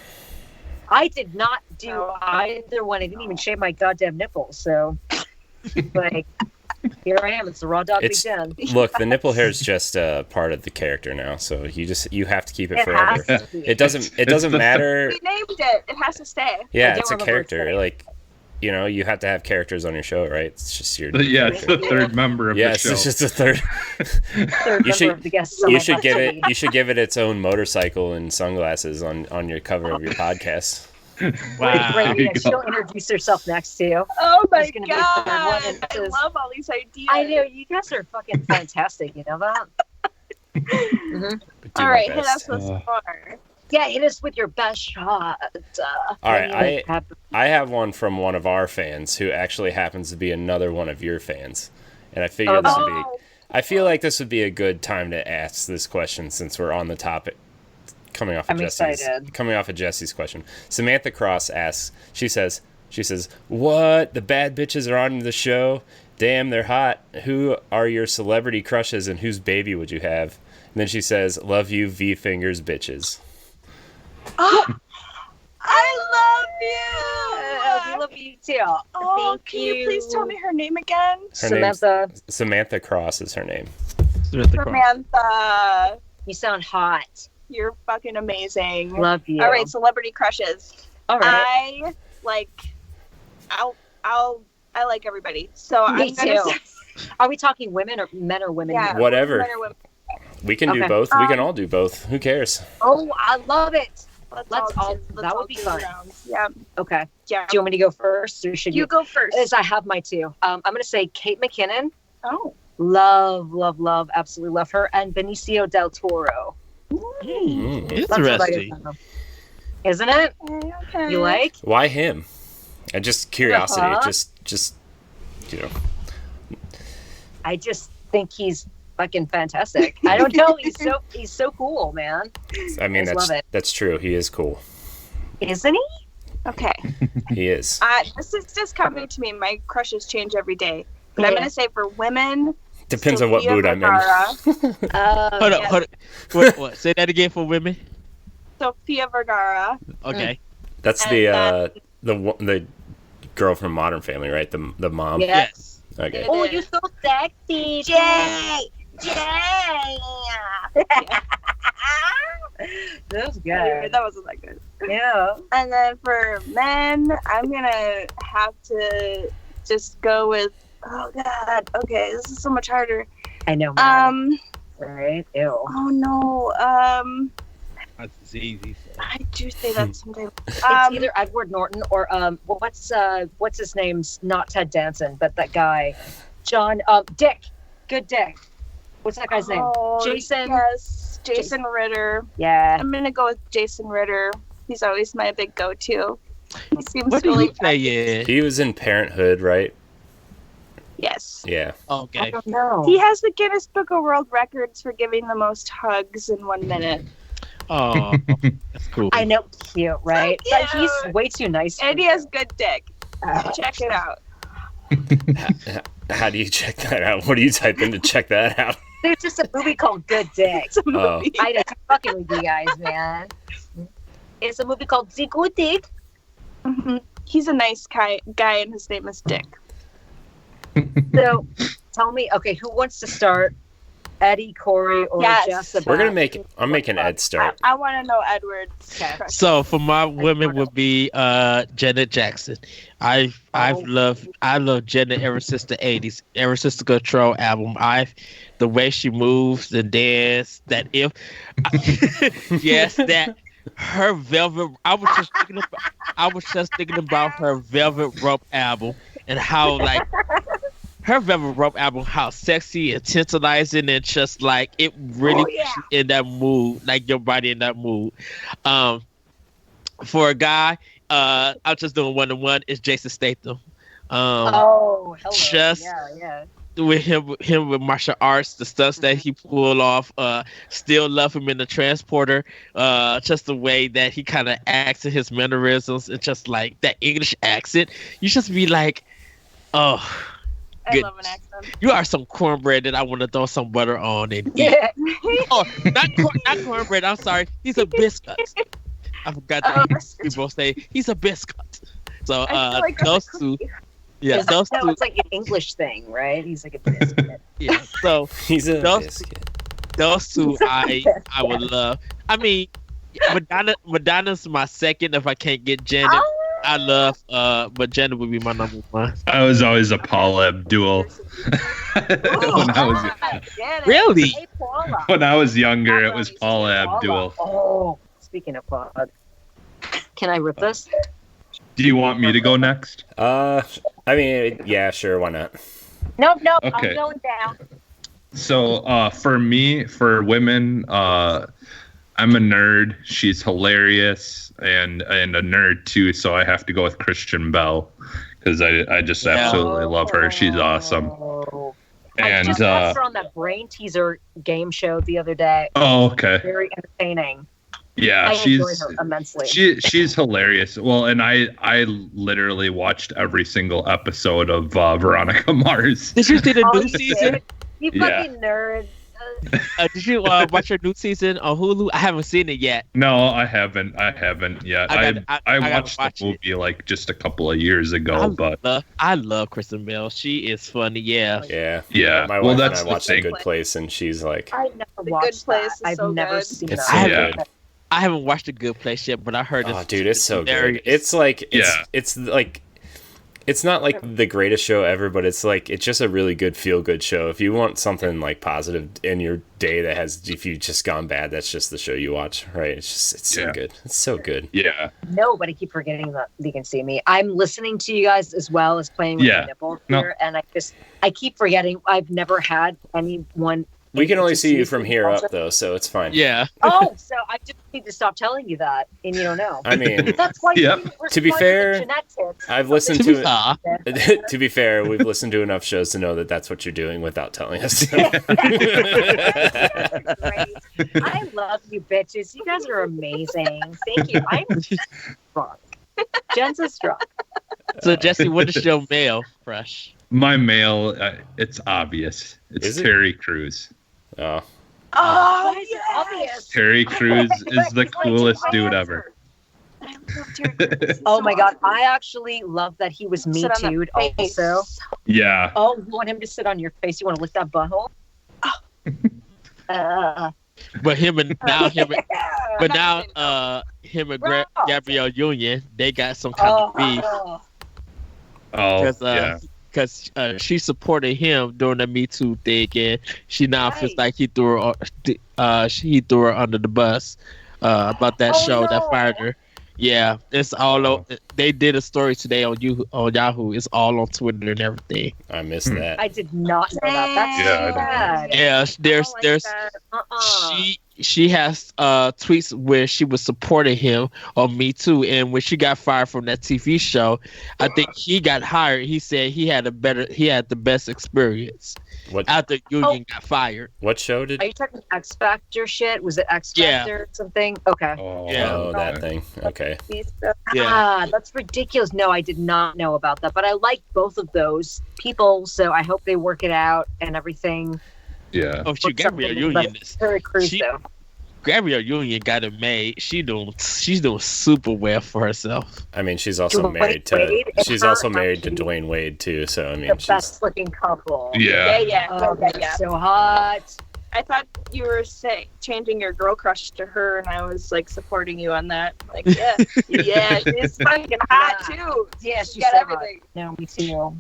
I did not do either one. I didn't even shave my goddamn nipples, so like here I am. It's the Raw Dog Big Den. Look, the nipple hair is just part of the character now, so you have to keep it forever. It doesn't matter. We named it. It has to stay. Yeah, it's a character. Like, you know, you have to have characters on your show, right? It's just your. Yeah, it's the third member of the show. Yes, it's just the third. Member of the guest. You should give it its own motorcycle and sunglasses on your cover of your podcast. Wow. Great. She'll introduce herself next to you. Oh my god! I love all these ideas. I know, you guys are fucking fantastic. You know that. Mm-hmm. All right, hit us with more. Yeah, hit us with your best shot. All right, I have one from one of our fans who actually happens to be another one of your fans, and I figure this would be. I feel like this would be a good time to ask this question since we're on the topic. Coming off of Jesse's question, Samantha Cross asks. She says, "What? The bad bitches are on the show? Damn, they're hot. Who are your celebrity crushes and whose baby would you have?" And then she says, "Love you, V fingers, bitches." Oh, I love you. I love you too. Oh, can you please tell me her name again? Samantha Cross is her name. Samantha. You sound hot. You're fucking amazing. Love you. All right, celebrity crushes. All right. I like everybody. So Me too. Are we talking women or men or women? Yeah, whatever. Men or women. We can do both. We can all do both. Who cares? Oh, I love it. Let's all that would be fun. Yeah. Okay. Yeah. Do you want me to go first, or should you? You go first. As I have my two. I'm going to say Kate McKinnon. Oh. Love, absolutely love her, and Benicio del Toro. Interesting. Isn't it? Okay. You like? Why him? And just curiosity. Just you know. I just think he's fucking fantastic. I don't know. He's so cool, man. I mean, that's true. He is cool. Isn't he? Okay. He is. This is just coming to me. My crushes change every day. But I'm going to say for women... Depends on what mood I'm in. Hold up. What? Say that again for women. Sofia Vergara. Okay. That's the girl from Modern Family, right? The mom. Yes. Okay. Oh, you're so sexy, Jay. That was good. That wasn't that good. Yeah. And then for men, I'm gonna have to just go with. Oh God. Okay, this is so much harder. I know. Right. Ew. Oh no. That's easy. I do say that sometimes. It's either Edward Norton or what's his name's not Ted Danson, but that guy, John Dick. Good Dick. What's that guy's name? Jason. Yes, Jason Ritter. Yeah. I'm gonna go with Jason Ritter. He's always my big go-to. He seems What really. do you play? Yeah. He was in Parenthood, right? Yes. Yeah. Okay. I don't know. He has the Guinness Book of World Records for giving the most hugs in 1 minute. Oh, that's cool. I know, cute, right? So but he's way too nice. And he has good dick. Check it out. How do you check that out? What do you type in to check that out? There's just a movie called Good Dick. It's a movie. I know, fucking with you guys, man. It's a movie called The Good Dick. Mm-hmm. He's a nice guy, and his name is Dick. So, tell me, okay, who wants to start? Eddie, Corey, or Jessica? We're gonna I'm making Ed start. I want to know Edward's. Okay. So for my women would be Janet Jackson. I love Janet ever since the 80s, ever since the Control album. The way she moves and dance, that her velvet. I was just thinking about her Velvet Rope album and how like. Her Velvet Rope album, how sexy and tantalizing, and just like it really puts you in that mood, like your body in that mood. For a guy, I'm just doing 1-on-1. It's Jason Statham. Hello. Just with him with martial arts, the stunts that he pulled off. Still love him in the Transporter. Just the way that he kind of acts and his mannerisms, and just like that English accent, you just be like, oh. I love an accent. You are some cornbread that I want to throw some butter on and eat. Oh, not cornbread. I'm sorry. He's a biscuit. I forgot that people say he's a biscuit. So those two. Yeah, those two. It's like an English thing, right? He's like a biscuit. Yeah. So he's a biscuit. Those two I would love. I mean, Madonna's my second if I can't get Janet. I love, but Janet would be my number one. I was always a Paula Abdul. Really? When I was younger, it was Paula Abdul. Oh, speaking of Paula, can I rip this? Do you want me to go next? I mean, yeah, sure, why not? Nope, okay. I'm going down. So, for me, for women, I'm a nerd. She's hilarious and a nerd too. So I have to go with Christian Bell because I just absolutely love her. She's awesome. And I just watched her on that Brain Teaser game show the other day. Oh, okay. Very entertaining. Yeah, I enjoy her immensely. She's hilarious. Well, and I literally watched every single episode of Veronica Mars. Did you see the new season? You fucking nerd. Did you watch your new season on Hulu? I haven't seen it yet. No, I haven't yet. I watched the movie like just a couple of years ago, I love Kristen Bell. She is funny. Yeah. My wife and I watched The Good Place, and she's like, I never watched that. I've never seen it. It's so good. I haven't watched The Good Place yet, but I heard it's dude, it's so good. It's like it's like. It's not like the greatest show ever, but it's just a really good feel-good show. If you want something like positive in your day if you've just gone bad, that's just the show you watch, right? It's so good. It's so good. Yeah. No, but I keep forgetting that you can see me. I'm listening to you guys as well as playing with my nipples here, and I keep forgetting I've never had anyone We can only see you from here up, though, so it's fine. Yeah. Oh, so I just need to stop telling you that, and you don't know. I mean, that's why. To be fair, I've listened to it. To be fair, we've listened to enough shows to know that that's what you're doing without telling us. Great. I love you, bitches. You guys are amazing. Thank you. I'm strong. Jen's is strong. So, Jesse, what is your mail, Fresh? My mail, it's obvious. It's Terry Crews. Oh. Oh, yes. Obvious. Terry Crews is the coolest dude ever. I love Terry Crews. Oh my God. I actually love that he was Me Too'd also. Yeah. Oh, you want him to sit on your face? You want to lick that butthole? But him and Gabrielle Union, they got some kind of beef. Because she supported him during the Me Too thing, and she now feels like he threw her under the bus about that show that fired her. Yeah, it's all on. They did a story today on Yahoo. It's all on Twitter and everything. I missed that. I did not know that. That's sad. Yeah, there's she has tweets where she was supporting him on Me Too, and when she got fired from that TV show, I think he got hired. He said he had the best experience after Union got fired. What show did? Are you talking X Factor shit? Was it X Factor or something? Okay. Oh, that thing. Okay. Yeah. That's ridiculous. No, I did not know about that, but I like both of those people, so I hope they work it out and everything. Yeah. Oh, Gabrielle Union is Terry Crews though. Gabrielle Union got it made. She's doing super well for herself. I mean, she's also married to Dwayne Wade too. So I mean, the best looking couple. Yeah. Oh, so hot. I thought you were changing your girl crush to her, and I was like supporting you on that. Like, yeah, she's fucking hot too. Yeah, she's got everything. No, me too.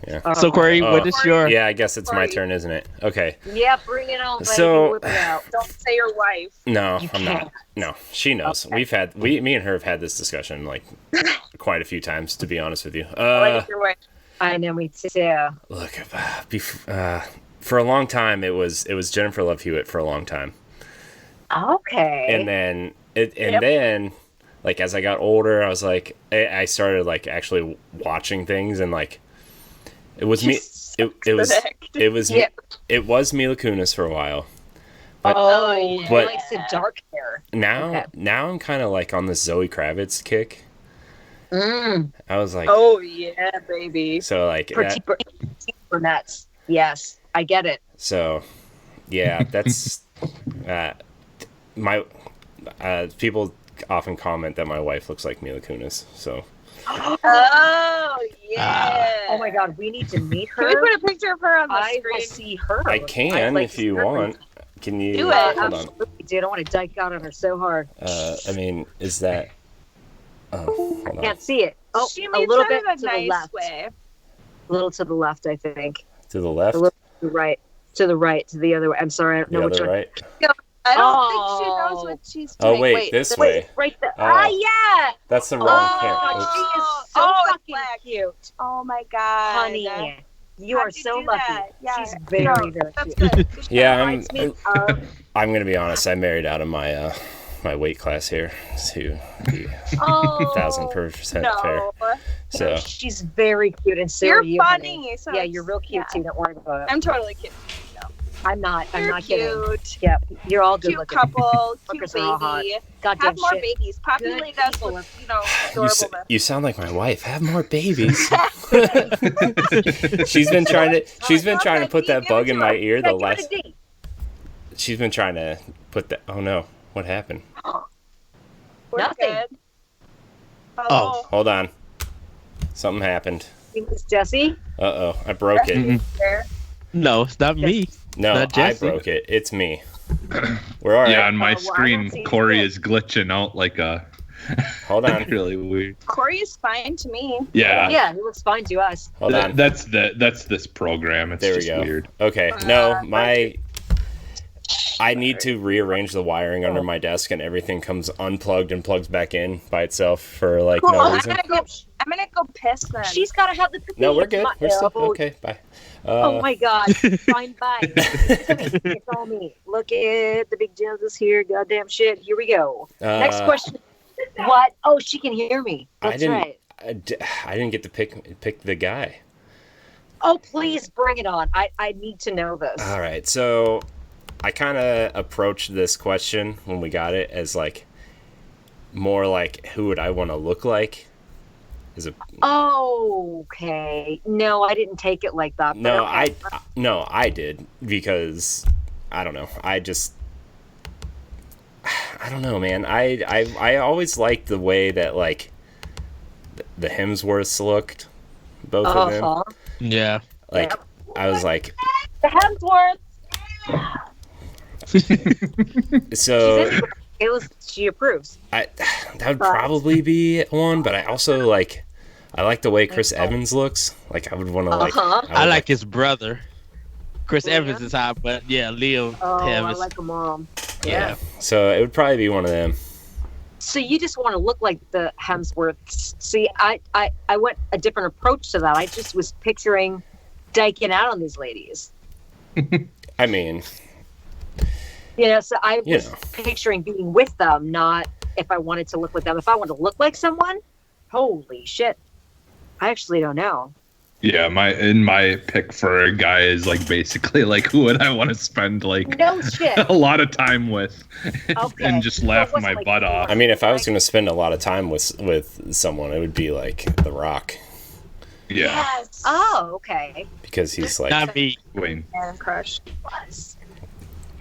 Yeah. So Corey, what is your? Yeah, I guess it's my turn, isn't it? Okay. Yeah, bring it on. So, whip it out. Don't say your wife. No, I'm not. No, she knows. Okay. Me and her have had this discussion like quite a few times, to be honest with you. I know, me too. Look, for a long time, it was Jennifer Love Hewitt for a long time. Okay. And then then like as I got older, I was like, I started like actually watching things, and like it was me. It was Mila Kunis for a while. But, he likes the dark hair. Now I'm kind of like on this Zoe Kravitz kick. I was like, oh yeah, baby. So like pretty brunettes. Yes, I get it. So, yeah, that's my people often comment that my wife looks like Mila Kunis. So. Oh yeah! Oh my God, we need to meet her. Can we put a picture of her on the screen? I will see her. I can if you want. Can you do it? Hold on. Dude, I want to dike out on her so hard. I mean, is that? Hold on. I can't see it. Oh, she a little bit to nice the left. Way. A little to the left, I think. To the left. A little to the right. To the right. To the other way. I'm sorry, I don't know which one. Right. No, I don't think she knows what she's doing. Oh wait, this way. Right there. Yeah. That's the wrong camera. She is so fucking cute. Oh my God, honey. You are so lucky. Yeah. She's very, very cute. Good. Yeah, I'm gonna be honest. I married out of my my weight class here to be 1,000% fair. So she's very cute, and so you're are you, funny. So yeah, you're real cute too. Don't worry about it. I'm totally kidding. No. I'm not. I'm not kidding. Cute. Yeah, you're all good cute looking. Couple, cute baby. Goddamn have more shit. babies. Populate us with, adorableness. You sound like my wife. Have more babies. She's been trying to put that bug in my ear the last. She's been trying to put that. Oh no! What happened? Nothing. Oh, hold on. Something happened. It was Jesse. Uh-oh, I broke it. No, it's not me. No, not I broke it. It's me. We're all right. Yeah, on my screen, Corey is glitching out like a... Hold on. Really weird. Corey is fine to me. Yeah. Yeah, he looks fine to us. Hold on. That's this program. It's just weird. Okay, no, I need to rearrange the wiring under my desk, and everything comes unplugged and plugs back in by itself for like no reason. I'm gonna go piss then. She's gotta have the. No, we're good. We're still okay. Bye. Oh my God! Fine, bye. It's all me. Look at the big Joneses here. Goddamn shit. Here we go. Next question. What? Oh, she can hear me. That's right. I didn't get to pick the guy. Oh, please bring it on. I need to know this. All right. So I kind of approached this question when we got it as like more like, who would I want to look like? Oh, okay. No, I didn't take it like that. No, okay. I did, because I don't know. I don't know, man. I always liked the way that like the Hemsworths looked, both of them. Yeah. Like I was like the Hemsworths. So she approves. That would probably be one, but I also like the way Chris Evans looks. Like I would want to like. I like his brother. Chris Evans is hot, but yeah, Liam. I like a mom. Yeah. So it would probably be one of them. So you just want to look like the Hemsworths. See, I went a different approach to that. I just was picturing diking out on these ladies. I mean, so I was picturing being with them, not if I wanted to look like them. If I wanted to look like someone, holy shit. I actually don't know. Yeah, my pick for a guy is like basically like who would I want to spend like a lot of time with and just laugh my butt off. I mean, if I was going to spend a lot of time with someone, it would be like The Rock. Yeah. Yes. Oh, okay. Because he's like not me. Wayne. Crush.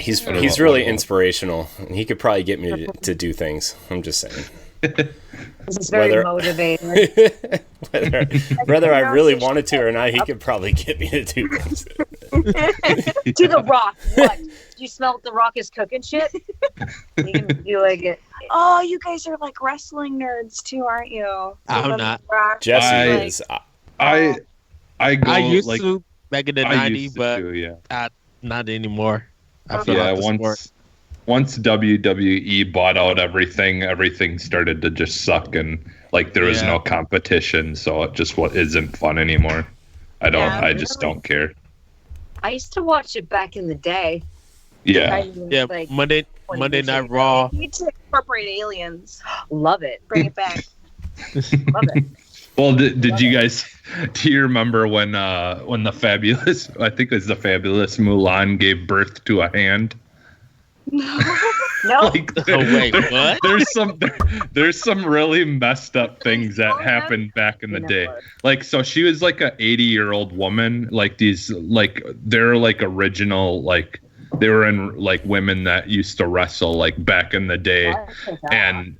He's really inspirational, and he could probably get me to do things. I'm just saying. This is very motivated. whether I really wanted to or not, he could probably get me to do things. To The Rock. What? Do you smell what The Rock is cooking shit? You like it? Oh, you guys are like wrestling nerds too, aren't you? I'm not. Jesse is. I used like, to back in the 90s, but not anymore. I feel like once WWE bought out everything started to just suck, and like there was no competition, so it just isn't fun anymore. I just don't care. I used to watch it back in the day. Yeah. Like Monday Night Raw. You need to incorporate aliens. Love it. Bring it back. Love it. Well, do you guys, do you remember when the fabulous Fabulous Mulan gave birth to a hand? No. Like, wait, what? There's some really messed up things that happened back in the day. Like, so she was like a 80-year-old woman. Like these, like they're like original, like they were in like women that used to wrestle like back in the day, and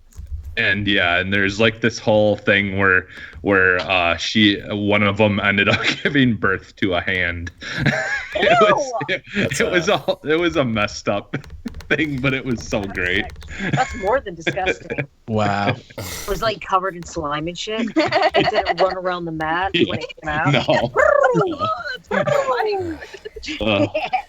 there's like this whole thing where one of them ended up giving birth to a hand. It was a messed up thing, but it was so great. That's more than disgusting. Wow. It was like covered in slime and shit. It didn't run around the mat when it came out. No.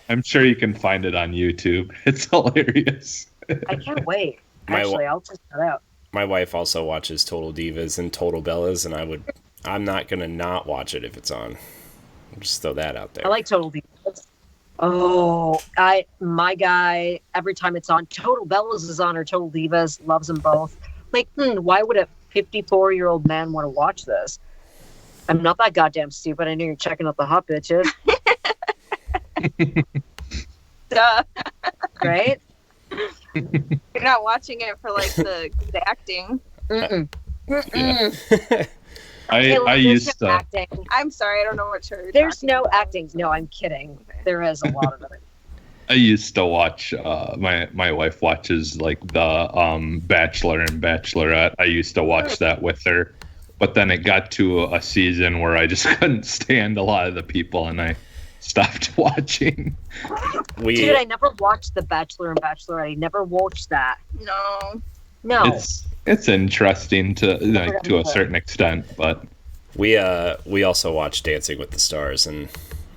I'm sure you can find it on YouTube. It's hilarious. I can't wait. Actually, I'll check that out. My wife also watches Total Divas and Total Bellas, and I'm not gonna not watch it if it's on. I'll just throw that out there. I like Total Divas. Oh, my guy, every time it's on, Total Bellas is on or Total Divas, loves them both. Like, why would a 54-year-old man want to watch this? I'm not that goddamn stupid. I know you're checking out the hot bitches. Duh. Right? You're not watching it for like the acting. I used to. Acting. I'm sorry, I don't know what you're. There's no acting. No, I'm kidding. There is a lot of it. I used to watch. My wife watches like the Bachelor and Bachelorette. I used to watch that with her, but then it got to a season where I just couldn't stand a lot of the people, and I stopped watching. Dude, I never watched The Bachelor and Bachelorette. I never watched that. No. It's interesting to a certain extent, but we also watch Dancing with the Stars, and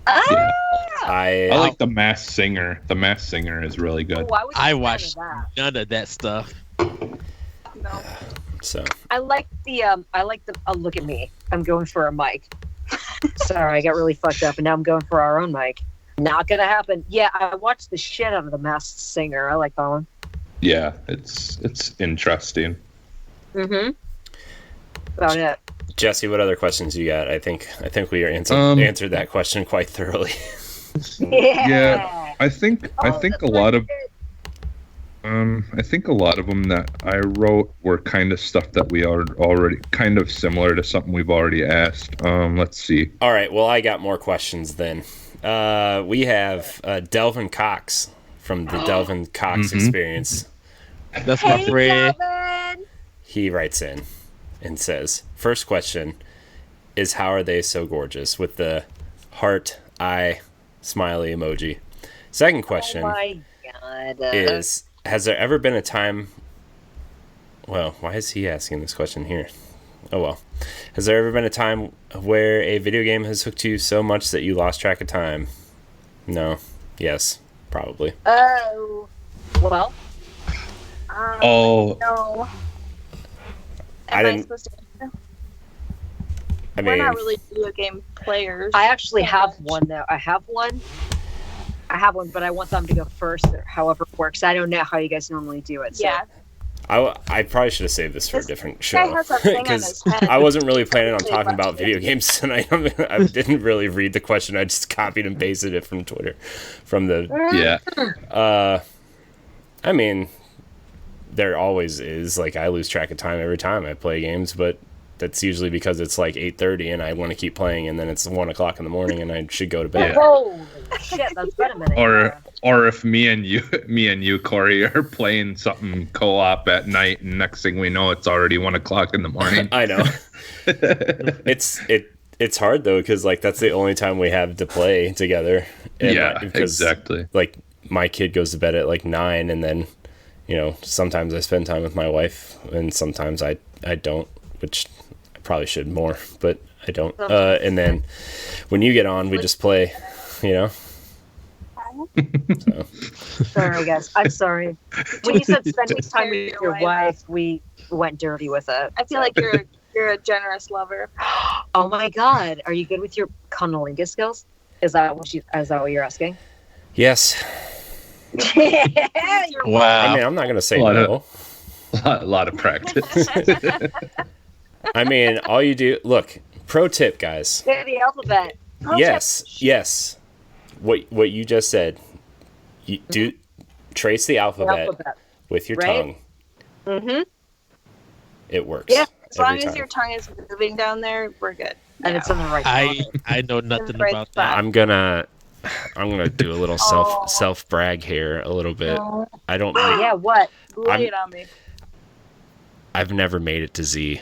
I like The Masked Singer. The Masked Singer is really good. I watched none of that stuff. No. So I like the look at me. I'm going for a mic. Sorry, I got really fucked up, and now I'm going for our own mic. Not gonna happen. Yeah, I watched the shit out of The Masked Singer. I like that one. Yeah, it's interesting. About it. Jesse, what other questions you got? I think we answered that question quite thoroughly. Yeah, I think a lot of them that I wrote were kind of stuff that we are already kind of similar to something we've already asked. Let's see. All right, well, I got more questions then. We have Delvin Cox from the Delvin Cox Experience. That's my friend. Delvin! He writes in and says, first question is, how are they so gorgeous? With the heart, eye, smiley emoji. Second question is, has there ever been a time... Well, why is he asking this question here? Oh, well. Has there ever been a time where a video game has hooked you so much that you lost track of time? No. Yes. Probably. Oh. Well. No. I didn't... We're not really video game players. I actually have one, though. I have one, but I want them to go first, or however it works. I don't know how you guys normally do it. So. Yeah. I probably should have saved this for a different show, because I wasn't really planning on talking about video games tonight. I didn't really read the question. I just copied and pasted it from Twitter. I mean, there always is. Like, I lose track of time every time I play games, but that's usually because it's like 8:30 and I want to keep playing, and then it's 1 o'clock in the morning and I should go to bed. Holy shit, that's been a minute. Or if me and you, Corey, are playing something co-op at night, and next thing we know, it's already 1 o'clock in the morning. I know. It's hard though, because like that's the only time we have to play together. And exactly. Like my kid goes to bed at like 9, and then sometimes I spend time with my wife, and sometimes I don't, which I probably should more, but I don't. And then when you get on, we just play. So. Sorry, guys. I'm sorry. When you said spending time with your wife, we went dirty with it. I feel like you're a generous lover. Oh my God, are you good with your cunnilingus skills? Is that what you're asking? Yes. Wow. I mean, I'm not gonna say no. A lot of practice. I mean, all you do. Look, pro tip, guys. Say the alphabet. Yes. What you just said, you do trace the alphabet with your tongue. Mm-hmm. It works. Yeah, as long as your tongue is moving down there, we're good. And it's on the right. I know nothing about that. I'm gonna do a little self brag here a little bit. I don't. Yeah, what? Lay it on me. I've never made it to Z.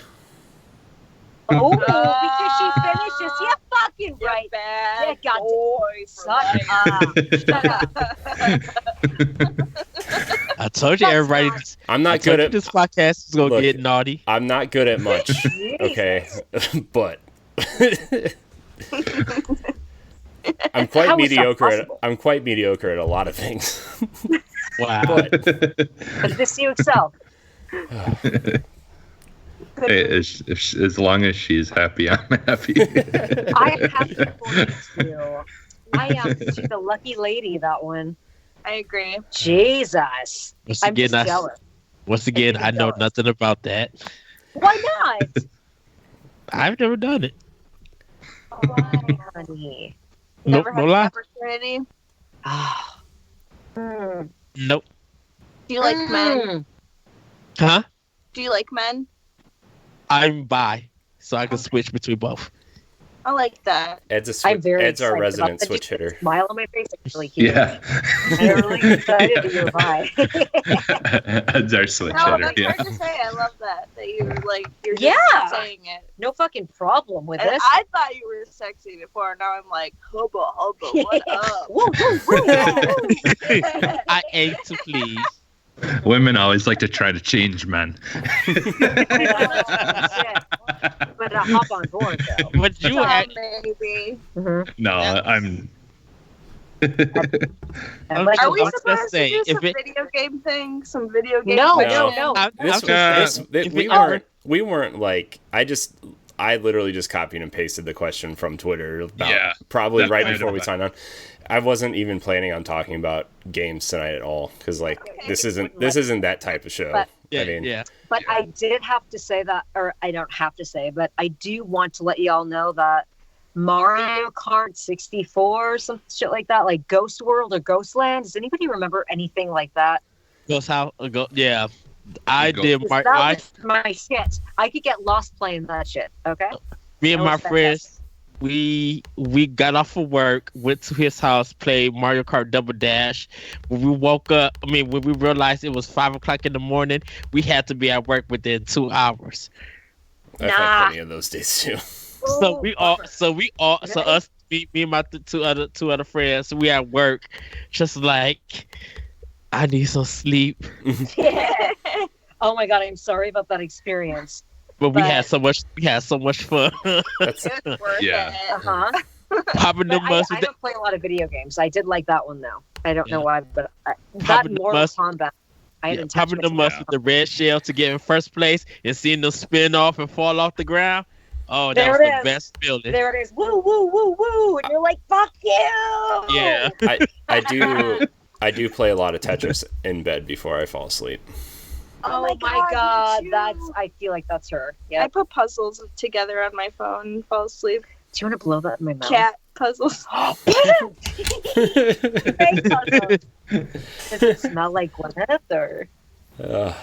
Oh, because she finishes. Yeah, fucking right. Bad yeah, Shut up. I told you, everybody. I'm not good at this podcast is gonna get naughty. I'm not good at much. Okay, but I'm quite mediocre. I'm quite mediocre at a lot of things. Wow. But this you excel. Hey, as long as she's happy, I'm happy. I am happy for you too. She's a lucky lady, that one. I agree. Jesus. I'm just jealous. Once again, I know nothing about that. Why not? I've never done it. Why, honey? Nope, Never had an opportunity? Nope. Do you like men? Huh? Do you like men? I'm bi, so I can switch between both. I like that. Ed's our resident switch hitter. Smile on my face. It's really cute. Yeah. I'm really excited that you're bi. Ed's our switch No, hitter. that's hard to say. I love that you're just saying it. No fucking problem with this. I thought you were sexy before. Now I'm like, hubba, what up? Woo. I aim to please. Women always like to try to change men. But hop on board, though. But you maybe. No, Are we supposed to do some video game thing? Some video game? No. We weren't like. I literally just copied and pasted the question from Twitter. Probably right before we signed on. I wasn't even planning on talking about games tonight at all because this isn't that type of show. But I did have to say that, or I don't have to say, but I do want to let y'all know that Mario Kart 64 or some shit like that, like Ghost World or Ghostland. Does anybody remember anything like that? Yeah. I did. That was my shit. I could get lost playing that shit. Okay. Me and my friends, we got off of work, went to his house, played Mario Kart Double Dash. When we woke up, when we realized it was 5:00 in the morning, we had to be at work within 2 hours. I've had plenty of those days too. So us, me and my two other friends, we at work, just like, I need some sleep. Oh my god, I'm sorry about that experience. But we had so much fun. Popping the must. I don't play a lot of video games. I did like that one though. I don't know why, but that Mortal Kombat. Popping the must with the red shell to get in first place and seeing them spin off and fall off the ground. Oh, that was the best feeling. There it is. Woo, woo, woo, woo. And you're like, fuck you. Yeah. I do play a lot of Tetris in bed before I fall asleep. Oh my god. I feel like that's her. Yeah. I put puzzles together on my phone and fall asleep. Do you want to blow that in my mouth? Cat puzzles. Does it smell like Gwyneth or? No.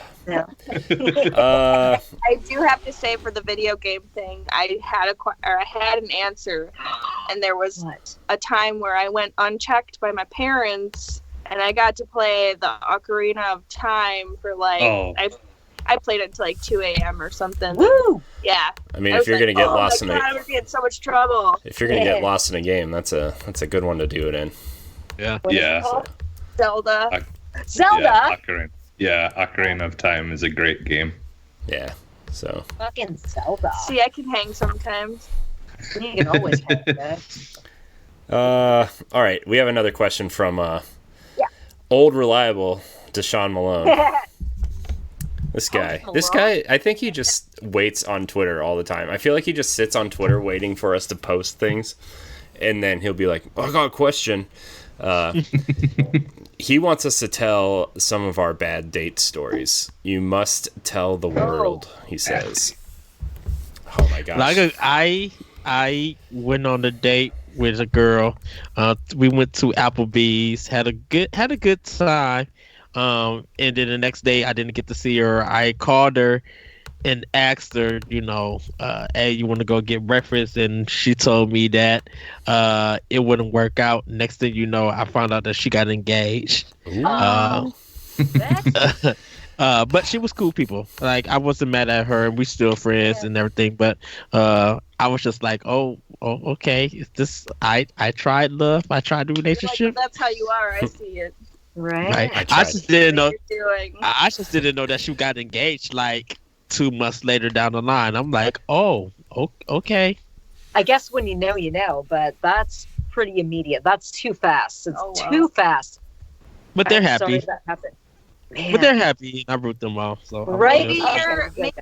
I do have to say, for the video game thing, I had an answer, and there was a time where I went unchecked by my parents, and I got to play the Ocarina of Time for I played it until 2 a.m. or something. Woo! Yeah. I mean, if you're gonna get lost in I would be in so much trouble. If you're gonna get lost in a game, that's a good one to do it in. Yeah. Zelda. Ocarina of Time is a great game. Yeah. So. Fucking Zelda. See, I can hang sometimes. You can always hang, man. All right, we have another question from old reliable Deshaun Malone. This guy, I think he just waits on Twitter all the time. I feel like he just sits on Twitter waiting for us to post things, and then he'll be like, I got a question. He wants us to tell some of our bad date stories. You must tell the world, he says. Oh my gosh. Like I went on a date with a girl. We went to Applebee's, had a good time. And then the next day I didn't get to see her. I called her and asked her, hey, you want to go get breakfast? And she told me that it wouldn't work out. Next thing you know, I found out that she got engaged. But she was cool people. Like, I wasn't mad at her, and we still friends and everything. But I was just like, oh, okay. Is this? I tried love. I tried the relationship. Like, that's how you are. I see it. Right. I just didn't know. I just didn't know that she got engaged 2 months later down the line. I'm like, oh, okay. I guess when you know, but that's pretty immediate. That's too fast. It's too fast. But they're happy. Sorry that happened. Man. But they're happy. I root them off. So maybe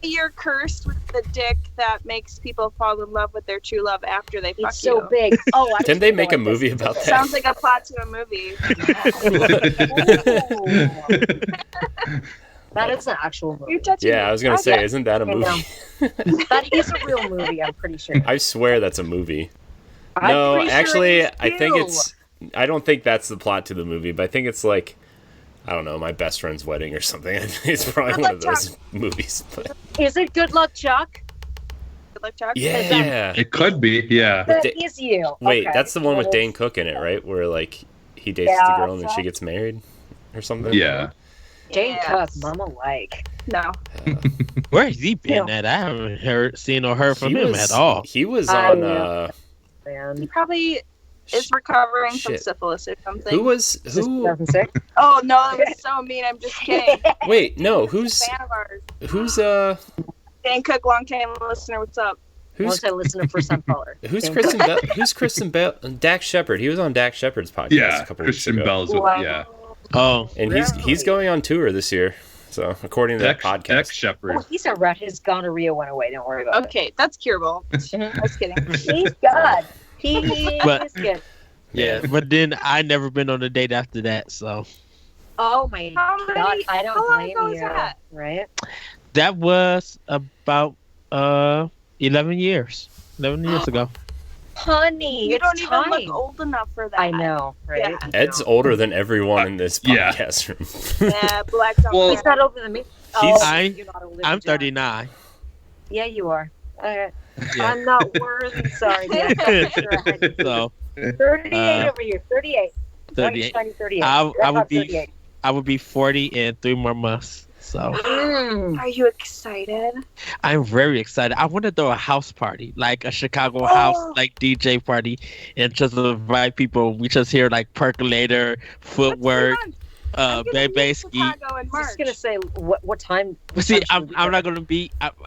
you're cursed with the dick that makes people fall in love with their true love after they fuck you. It's so big. Oh, didn't they make a movie about that? Sounds like a plot to a movie. That is an actual movie. Yeah, I was gonna say, isn't that a movie? That is a real movie. I'm pretty sure. I swear that's a movie. No, actually, I think it's. I don't think that's the plot to the movie, but I think it's I don't know, My Best Friend's Wedding or something. It's probably one of those movies. But... Is it Good Luck Chuck? Good Luck Chuck? Yeah. It could be, yeah. That is you. Wait, that's the one with Dane Cook in it, right? Where, he dates the girl and then she gets married or something? Yeah. Dane Cook, mama No. Where has he been at? I haven't seen or heard from him at all. He was on... He probably... is recovering from syphilis or something. Who? 2006? Oh no, that was so mean. I'm just kidding. Wait, no. Who's? He's a fan of ours. Who's Dan Cook, long time listener. What's up? Once I listen to First Time Caller. Who's Kristen Bell? Who's Kristen Bell? Dax Shepard. He was on Dax Shepard's podcast a couple weeks ago. Bell's Oh, and he's going on tour this year. So according to that podcast, Dax Shepard. Oh, he's a rat. His gonorrhea went away. Don't worry about it. Okay, that's curable. Just kidding. He's God. He's good. yeah. But then I never been on a date after that. So. Oh my God! I don't blame you. That? Right? That was about 11 years. 11 years ago. Honey, You don't time. even look old enough for that. I know, right? Yeah. Ed's older than everyone in this podcast room. Yeah, Black don't He's not older than me. You're not older I'm than John. 39. Yeah, you are. Yeah. I'm not worthy. Sorry. So 38 over here. 38. 38. 38. I would be 40 in 3 more months. So Are you excited? I'm very excited. I want to throw a house party, like a Chicago house, like DJ party, and just invite people. We just hear like percolator, footwork, bass ski. I was just gonna say what time. See, I'm not gonna be at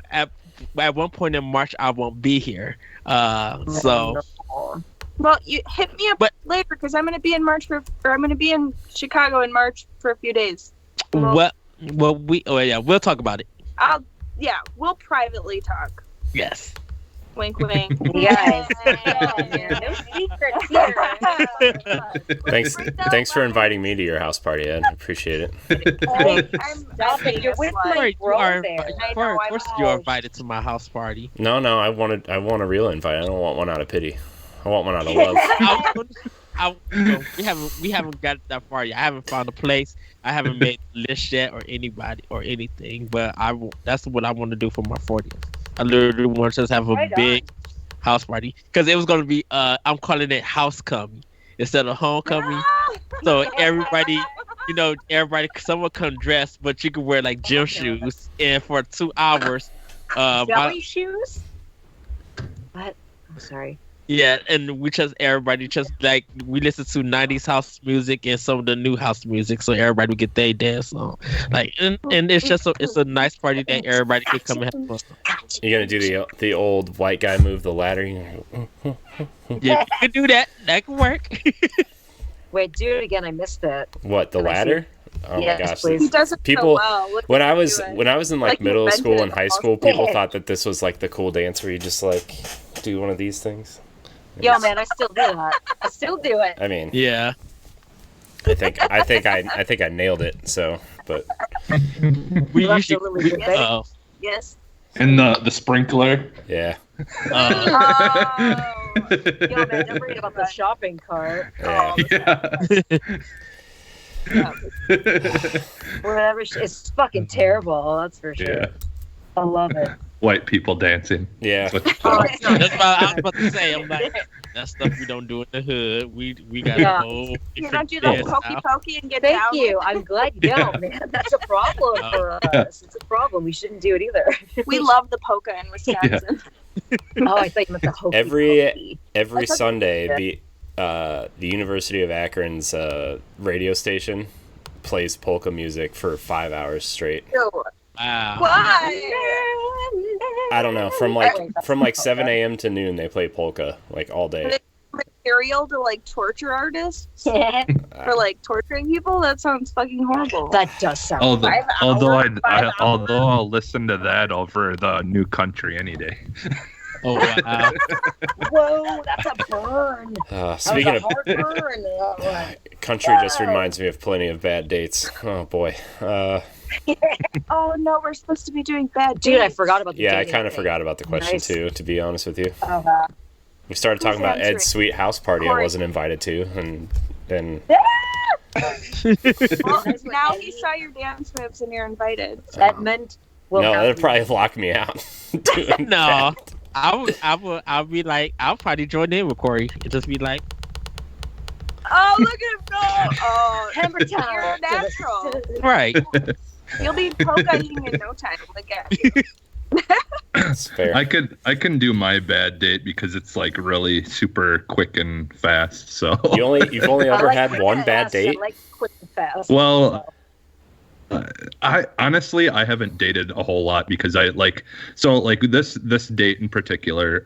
one point in March. I won't be here. So. Well, you hit me up later because I'm gonna be in I'm gonna be in Chicago in March for a few days. Well, we'll talk about it. We'll privately talk. Yes. Wink, wink. Yes. No secrets here. Thanks for inviting me to your house party, Ed. I appreciate it. You're with my bro there. Of course, you're invited to my house party. No, I want a real invite. I don't want one out of pity. I want one out of love. We haven't got that far yet. I haven't found a place. I haven't made a list yet or anybody or anything. But that's what I want to do for my 40th. I literally want to just have a big house party because it was going to be. I'm calling it house coming instead of homecoming. So everybody, someone come dressed, but you can wear like gym shoes, and for 2 hours. Jelly shoes? What? I'm sorry. Yeah, and we everybody like we listen to 90s house music and some of the new house music, so everybody would get their dance on. Like, and it's just it's a nice party that everybody can come and have fun. You're gonna do the old white guy move the ladder. Yeah, you can do that. That can work. Wait, do it again. I missed it. What, the ladder? Oh yes, my gosh! Please. He does it people, so well. when I was in like middle school and high school, people Yeah. thought that this was like the cool dance where you just like do one of these things. Yo, man, I still do that. I still do it. I mean, Yeah. I think I nailed it. So, but We You left usually. a little bit, baby. Oh. Yes. And the sprinkler. yeah, Oh. Yo, man, don't forget about the shopping cart. yeah. Whatever. It's fucking terrible. That's for sure. Yeah. I love it. White people dancing. Yeah. That's what you Oh, call it's not. That's what I was about to say. I'm like, that stuff we don't do in the hood. We got Yeah. a whole. You don't do different the dance pokey now. pokey and get Thank down. you. I'm glad you don't, man. That's a problem for us. It's a problem. We shouldn't do it either. We love the polka in Wisconsin. Oh, I thought you meant the hokey Every pokey. Sunday, the University of Akron's radio station plays polka music for 5 hours straight. Wow. Why? I don't know, from like 7 a.m. to noon they play polka like all day. Material to like torture artists Yeah. for like torturing people? That sounds fucking horrible. That does sound. Although I'll listen to that over the New Country any day. Oh wow. Whoa, that's a burn. Speaking that of was a hard burn. That one. country, just reminds me of plenty of bad dates. Oh boy. Oh no, we're supposed to be doing bad. Dude, I dates. forgot about the Yeah, I dating kind of thing. forgot about the question Nice. too, to be honest with you. Oh, wow. We started talking about answering? Ed's sweet house party I wasn't invited to, and then Well, now he saw your dance moves and you're invited. Edmund will no, have that'd you. probably lock me out. doing No. that. I'll be like, I'll probably join in with Corey. It just be like, Oh, look at him go! Oh, Hammer time. you're a natural. right. You'll be polka-ing in no time. Look at you. That's fair. I can do my bad date because it's like really super quick and fast. So You've only I ever like had quick one and bad fast. I date? like quick and fast. well, I honestly haven't dated a whole lot because this date in particular,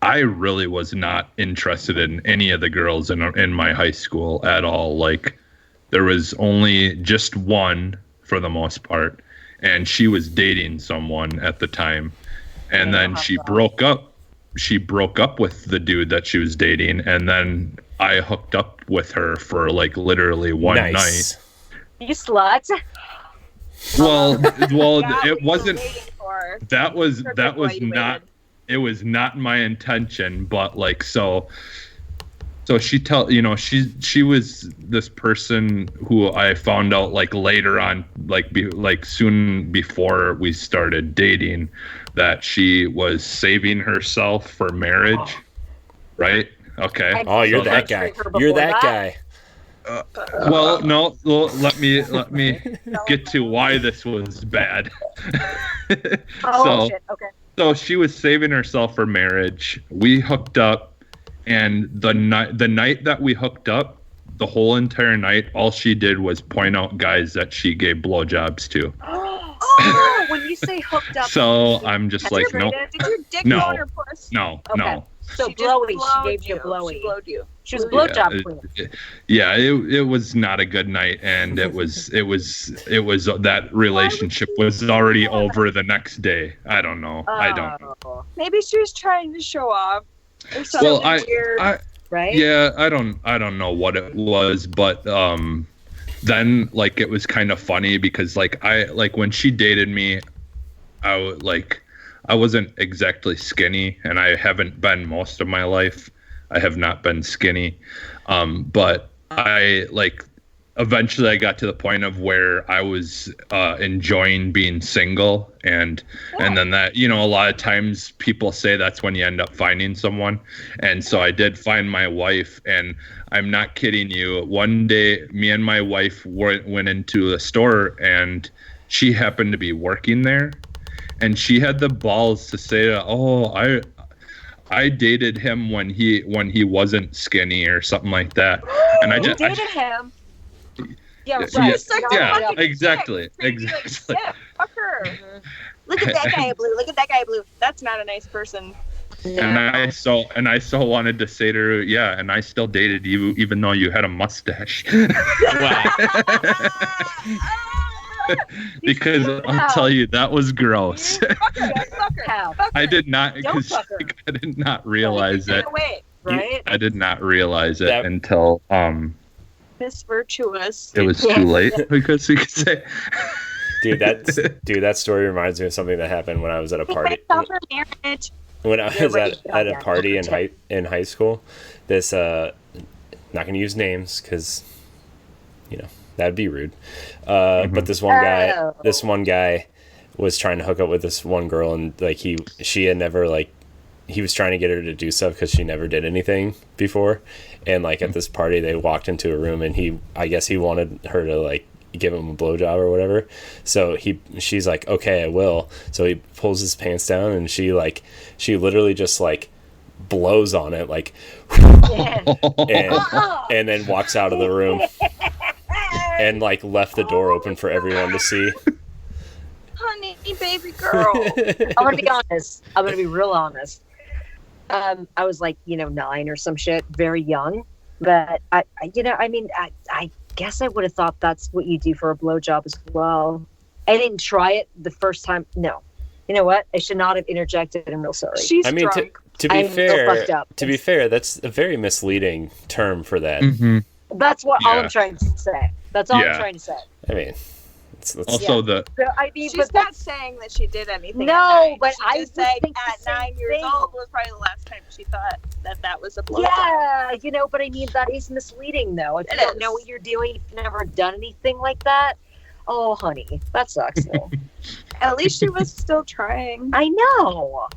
I really was not interested in any of the girls in my high school at all. Like, there was only just one for the most part, and she was dating someone at the time, and then she broke up. She broke up with the dude that she was dating, and then I hooked up with her for like literally one night. You slut. Well, it wasn't. That was not. It was not my intention, but like so she was this person who I found out like later on, soon before we started dating, that she was saving herself for marriage, right? Okay. Oh, you're that guy. You're that guy. Well, no. Well, let me get to why this was bad. Shit. Okay. So she was saving herself for marriage. We hooked up, and the night that we hooked up, the whole entire night, all she did was point out guys that she gave blowjobs to. Oh, when you say hooked up. So I'm just like, no. Did your dick go on her puss? No, okay. no. So blowy, she gave you a blowy. She blowed you. She was a blowjob queen. It was not a good night, and it was that relationship was already over the next day. I don't know. I don't know. Maybe she was trying to show off or something weird. Right? Yeah, I don't know what it was, but then like it was kind of funny because when she dated me, I wasn't exactly skinny, and I haven't been most of my life. I have not been skinny. But eventually I got to the point of where I was enjoying being single. And then that, a lot of times people say that's when you end up finding someone. And so I did find my wife, and I'm not kidding you. One day, me and my wife went into a store, and she happened to be working there. And she had the balls to say, I dated him when he wasn't skinny or something like that. And I just dated him. Yeah, right. Yeah, exactly. Like, fuck her. Look at that guy blue. Look at that guy blue. That's not a nice person. No. And I so wanted to say to her, yeah, and I still dated you even though you had a mustache. Wow. Because I'll tell you, that was gross. I did not realize it. Right? I did not realize it until Miss Virtuous. It was too late, because you could say. Dude, that story reminds me of something that happened when I was at a party. When I was at a party in high school, this not gonna use names because that'd be rude. But this one guy was trying to hook up with this one girl, and she had never he was trying to get her to do stuff because she never did anything before. And at this party, they walked into a room, and I guess he wanted her to give him a blowjob or whatever. So she's like, okay, I will. So he pulls his pants down, and she literally just blows on it and then walks out of the room and left the door open for everyone to see. Honey, baby girl. I'm gonna be honest. I'm gonna be real honest. I was 9 or some shit, very young. But I guess I would have thought that's what you do for a blowjob as well. I didn't try it the first time. No. You know what? I should not have interjected. I'm real sorry. She's drunk. To be fair, that's a very misleading term for that. Mm-hmm. That's all I'm trying to say. That's all I'm trying to say. I mean, also she's not saying that she did anything. No, but I just said at 9 years old was probably the last time she thought that was a blowjob. Yeah, but I mean, that is misleading though. If you don't know what you're doing, if you've never done anything like that, oh honey, that sucks though. At least she was still trying. I know.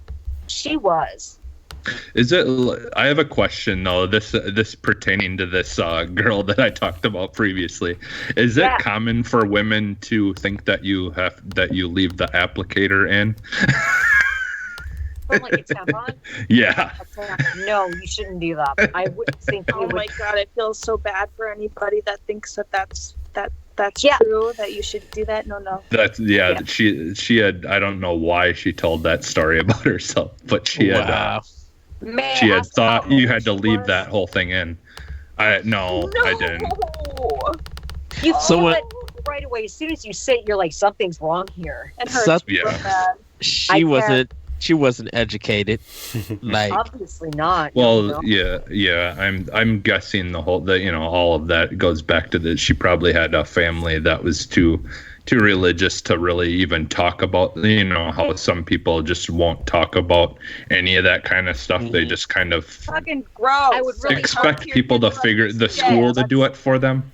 She was. Is it? I have a question though. This pertaining to this girl that I talked about previously. Is it common for women to think that you leave the applicator in? From a tampon? Yeah. No, you shouldn't do that. I wouldn't think. Oh my god, I feel so bad for anybody that thinks that that's true, that you should do that? No. That's she had, I don't know why she told that story about herself, but she had thought you had to leave that whole thing in. I didn't. You feel it right away. As soon as you say it, you're like, something's wrong here. It hurts. She wasn't educated. Like, obviously not. Well, I'm guessing all of that goes back to she probably had a family that was too religious to really even talk about, how some people just won't talk about any of that kind of stuff. They just kind of fucking gross. I would really expect people to figure the school to do it for them.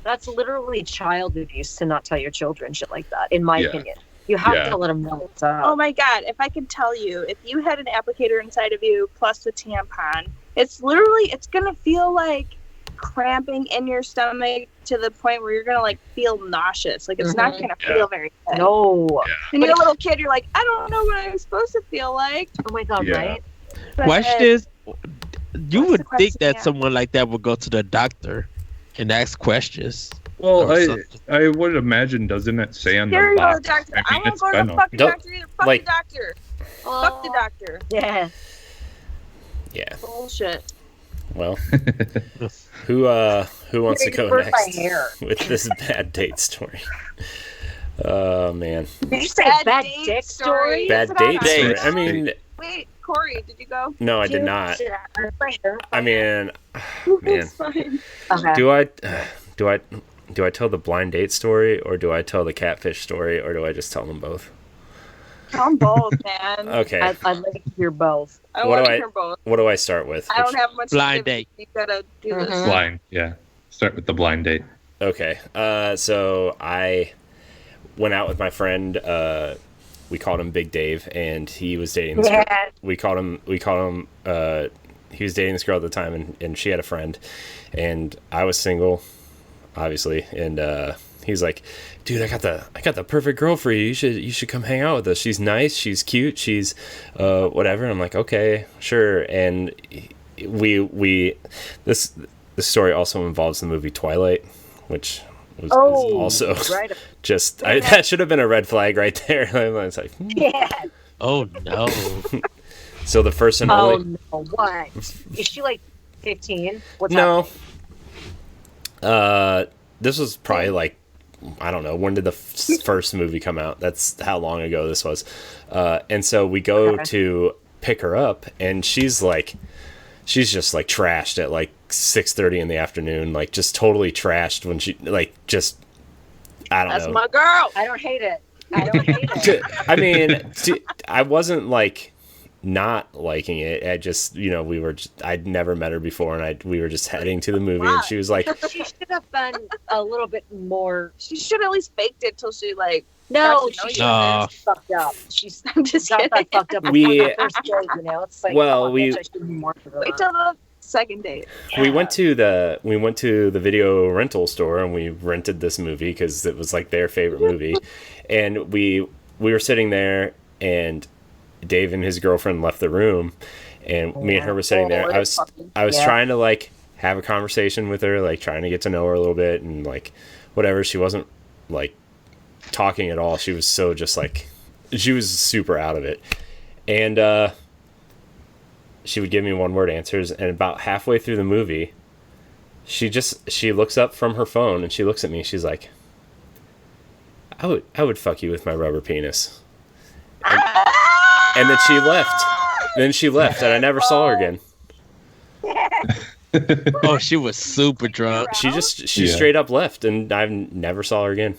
That's literally child abuse to not tell your children shit like that, in my opinion. You have to let them know what's up. Oh my God, if I could tell you, if you had an applicator inside of you plus the tampon, it's going to feel like cramping in your stomach to the point where you're going to like feel nauseous. Like it's not going to feel very good. No. Yeah. And you're a little kid, you're like, I don't know what I'm supposed to feel like. Oh my God, right? Question is, you would think that someone like that would go to the doctor and ask questions. Well, I would imagine, doesn't it say on the box? Doctor. I won't go to the fucking doctor either. Fuck the doctor. Fuck the doctor. Yeah. Yeah. Bullshit. Well, who wants to go next with this bad date story? Oh man. Did you say bad dick story? Bad date story. I mean. Wait, Corey, did you go? No, I did not. I mean, man. Okay. Do I tell the blind date story, or do I tell the catfish story, or do I just tell them both? Tell them both, man. Okay. I'd like to hear both. I want to hear both. What do I start with? I don't have much blind date. You gotta do this. Blind, yeah. Start with the blind date. Okay. So I went out with my friend. We called him Big Dave, and he was dating this girl. We called him. He was dating this girl at the time, and she had a friend, and I was single, obviously, and he's like, dude, I got the perfect girl for you. You should come hang out with us. She's nice, she's cute, she's whatever. And I'm like, okay, sure. And this story also involves the movie Twilight, which was also right. That should have been a red flag right there. I was like, oh no. So the first and only. Oh no! What? Is she like 15? What's happening? This was probably like, I don't know, when did the first movie come out? That's how long ago this was. And so we go to pick her up, and she's just like trashed at like 6:30 in the afternoon, like just totally trashed when she like just, I don't know. That's my girl. I don't hate it. I mean, I wasn't like not liking it. I just, I'd never met her before, and we were just heading to the movie, and she was like, she should have been a little bit more. She should at least faked it till she like. No, she fucked up. I'm just got that fucked up. We first date, it's like, I should be more for wait till the second date. We went to the video rental store, and we rented this movie because it was like their favorite movie, and we were sitting there, and Dave and his girlfriend left the room, and me and her were sitting there. I was trying to like have a conversation with her, like trying to get to know her a little bit, and like whatever. She wasn't like talking at all. She was so just like, she was super out of it, and she would give me one word answers, and about halfway through the movie, she looks up from her phone, and she looks at me. She's like, I would fuck you with my rubber penis. And then she left. And I never saw her again. Oh, she was super drunk. She straight up left, and I never saw her again.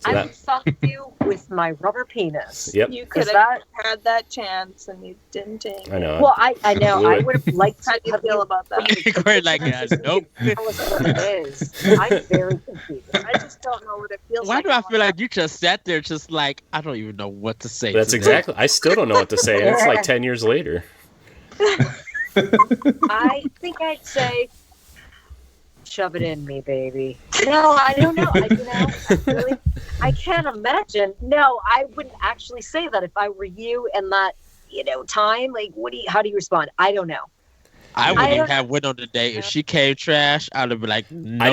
So I would fuck you with my rubber penis. Yep. You could have had that chance, and you didn't take it. I know. Well, I know. I would have liked to. How do you feel about that? We're like, nope. What it is. I'm very confused. I just don't know what it feels Why like. do I feel like you just sat there just like, I don't even know what to say? That's exactly. I still don't know what to say, and it's like 10 years later. I think I'd say, shove it in me, baby. No, I don't know. I can't imagine. No, I wouldn't actually say that if I were you in that, time. Like, how do you respond? I don't know. I wouldn't even have went on the date. If she came trash, I'd have been like, nope, I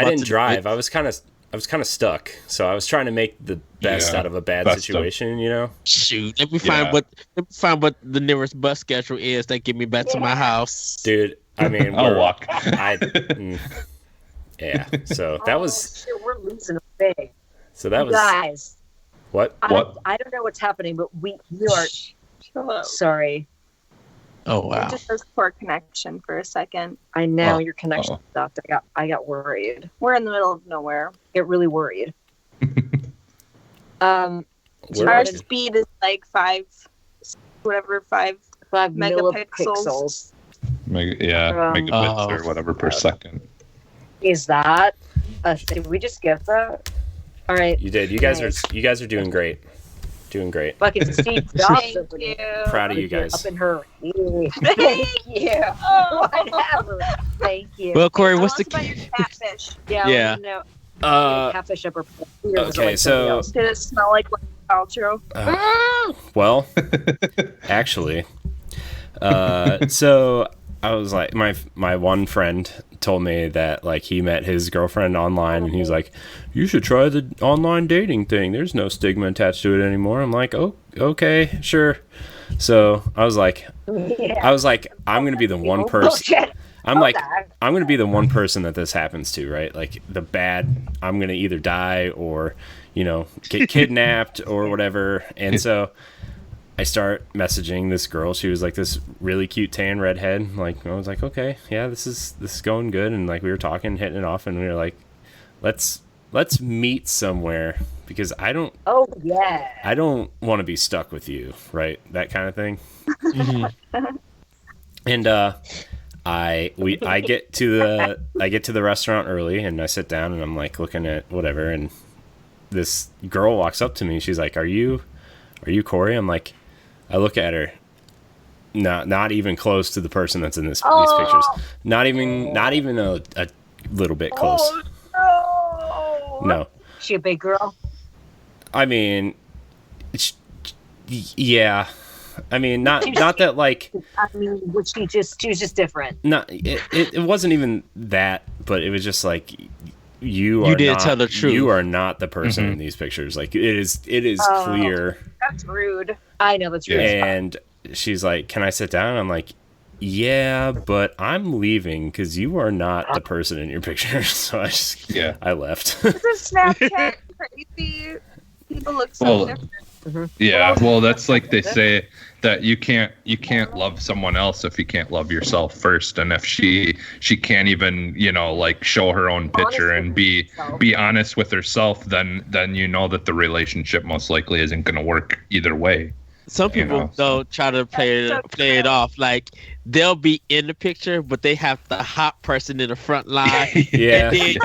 didn't drive. I was kind of stuck, so I was trying to make the best out of a bad situation, you know. Shoot, let me find what the nearest bus schedule is that get me back to my house, dude. I mean, I'll walk. Yeah. So that was. Shit, we're losing big. So that was. Guys. What? I don't know what's happening, but we are. Sorry. Oh wow. It just has poor connection for a second. I know your connection stopped. I got worried. We're in the middle of nowhere. Get really worried. Our speed is like 5 megapixels. Megabits or whatever per second. Is that? Did we just get that? All right. You did. You guys are doing great. Doing great. Fucking Steve Jobs. Thank you. Proud of you guys. Up in her. Thank you. Whatever. Thank you. Well, Corey, what's the about your catfish? Yeah. No. Catfish up her. Okay, so did it smell like Paltrow? Well, actually, so I was like, my one friend told me that like he met his girlfriend online, and he's like, you should try the online dating thing. There's no stigma attached to it anymore. I'm like, oh, okay, sure. So I was like, I'm gonna be the one person. I'm going to be the one person that this happens to, right? Like I'm going to either die or, get kidnapped or whatever. And so I start messaging this girl. She was like this really cute tan redhead. Like, I was like, okay, yeah, this is going good. And like, we were talking, hitting it off, and we were like, let's meet somewhere, because I don't want to be stuck with you. Right. That kind of thing. Mm-hmm. And, I get to the restaurant early, and I sit down, and I'm like looking at whatever, and this girl walks up to me. She's like, "Are you Corey?" I'm like, I look at her, not even close to the person that's in these pictures. Not even a little bit close. No. She a big girl? I mean, yeah. I mean, not that like. I mean, she was just different. No, it wasn't even that, but it was just like you didn't tell the truth. You are not the person in these pictures. Like it is clear. That's rude. I know that's rude. And she's like, "Can I sit down?" I'm like, "Yeah, but I'm leaving because you are not the person in your picture." So I left. Is this Snapchat crazy? People look so different. Mm-hmm. Yeah, well, that's like they say that you can't love someone else if you can't love yourself first. And if she can't even like show her own picture and be honest with herself, then you know that the relationship most likely isn't going to work either way. Some people though try to play it off like they'll be in the picture, but they have the hot person in the front line. Yeah, and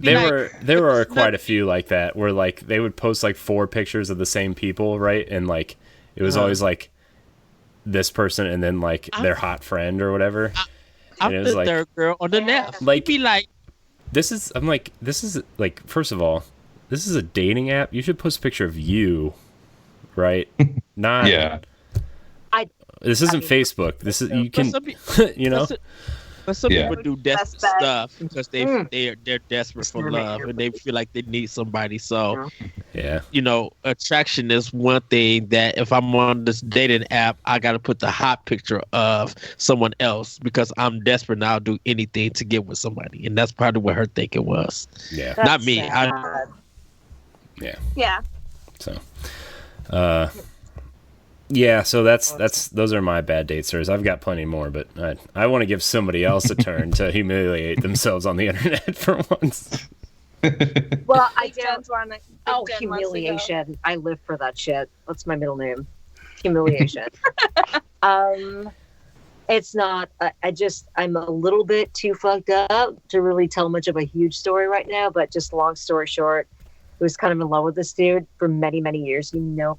then there were quite a few like that where like they would post like 4 pictures of the same people, right? And like it was always like this person and then like their hot friend or whatever. I'm the third girl on the left. Like, be like, this is like, first of all, this is a dating app. You should post a picture of you. Right? Not. Yeah. This isn't Facebook. This is you can. But some people do desperate stuff because they're desperate for love and they feel like they need somebody. So, yeah. Attraction is one thing that if I'm on this dating app, I got to put the hot picture of someone else because I'm desperate and I'll do anything to get with somebody. And that's probably what her thinking was. Yeah. Not me. Yeah. So. Yeah, so those are my bad date stories. I've got plenty more, but I want to give somebody else a turn to humiliate themselves on the internet for once. Well, I don't want to. Humiliation! I live for that shit. That's my middle name. Humiliation. It's not. I'm a little bit too fucked up to really tell much of a huge story right now. But just long story short, I was kind of in love with this dude for many, many years.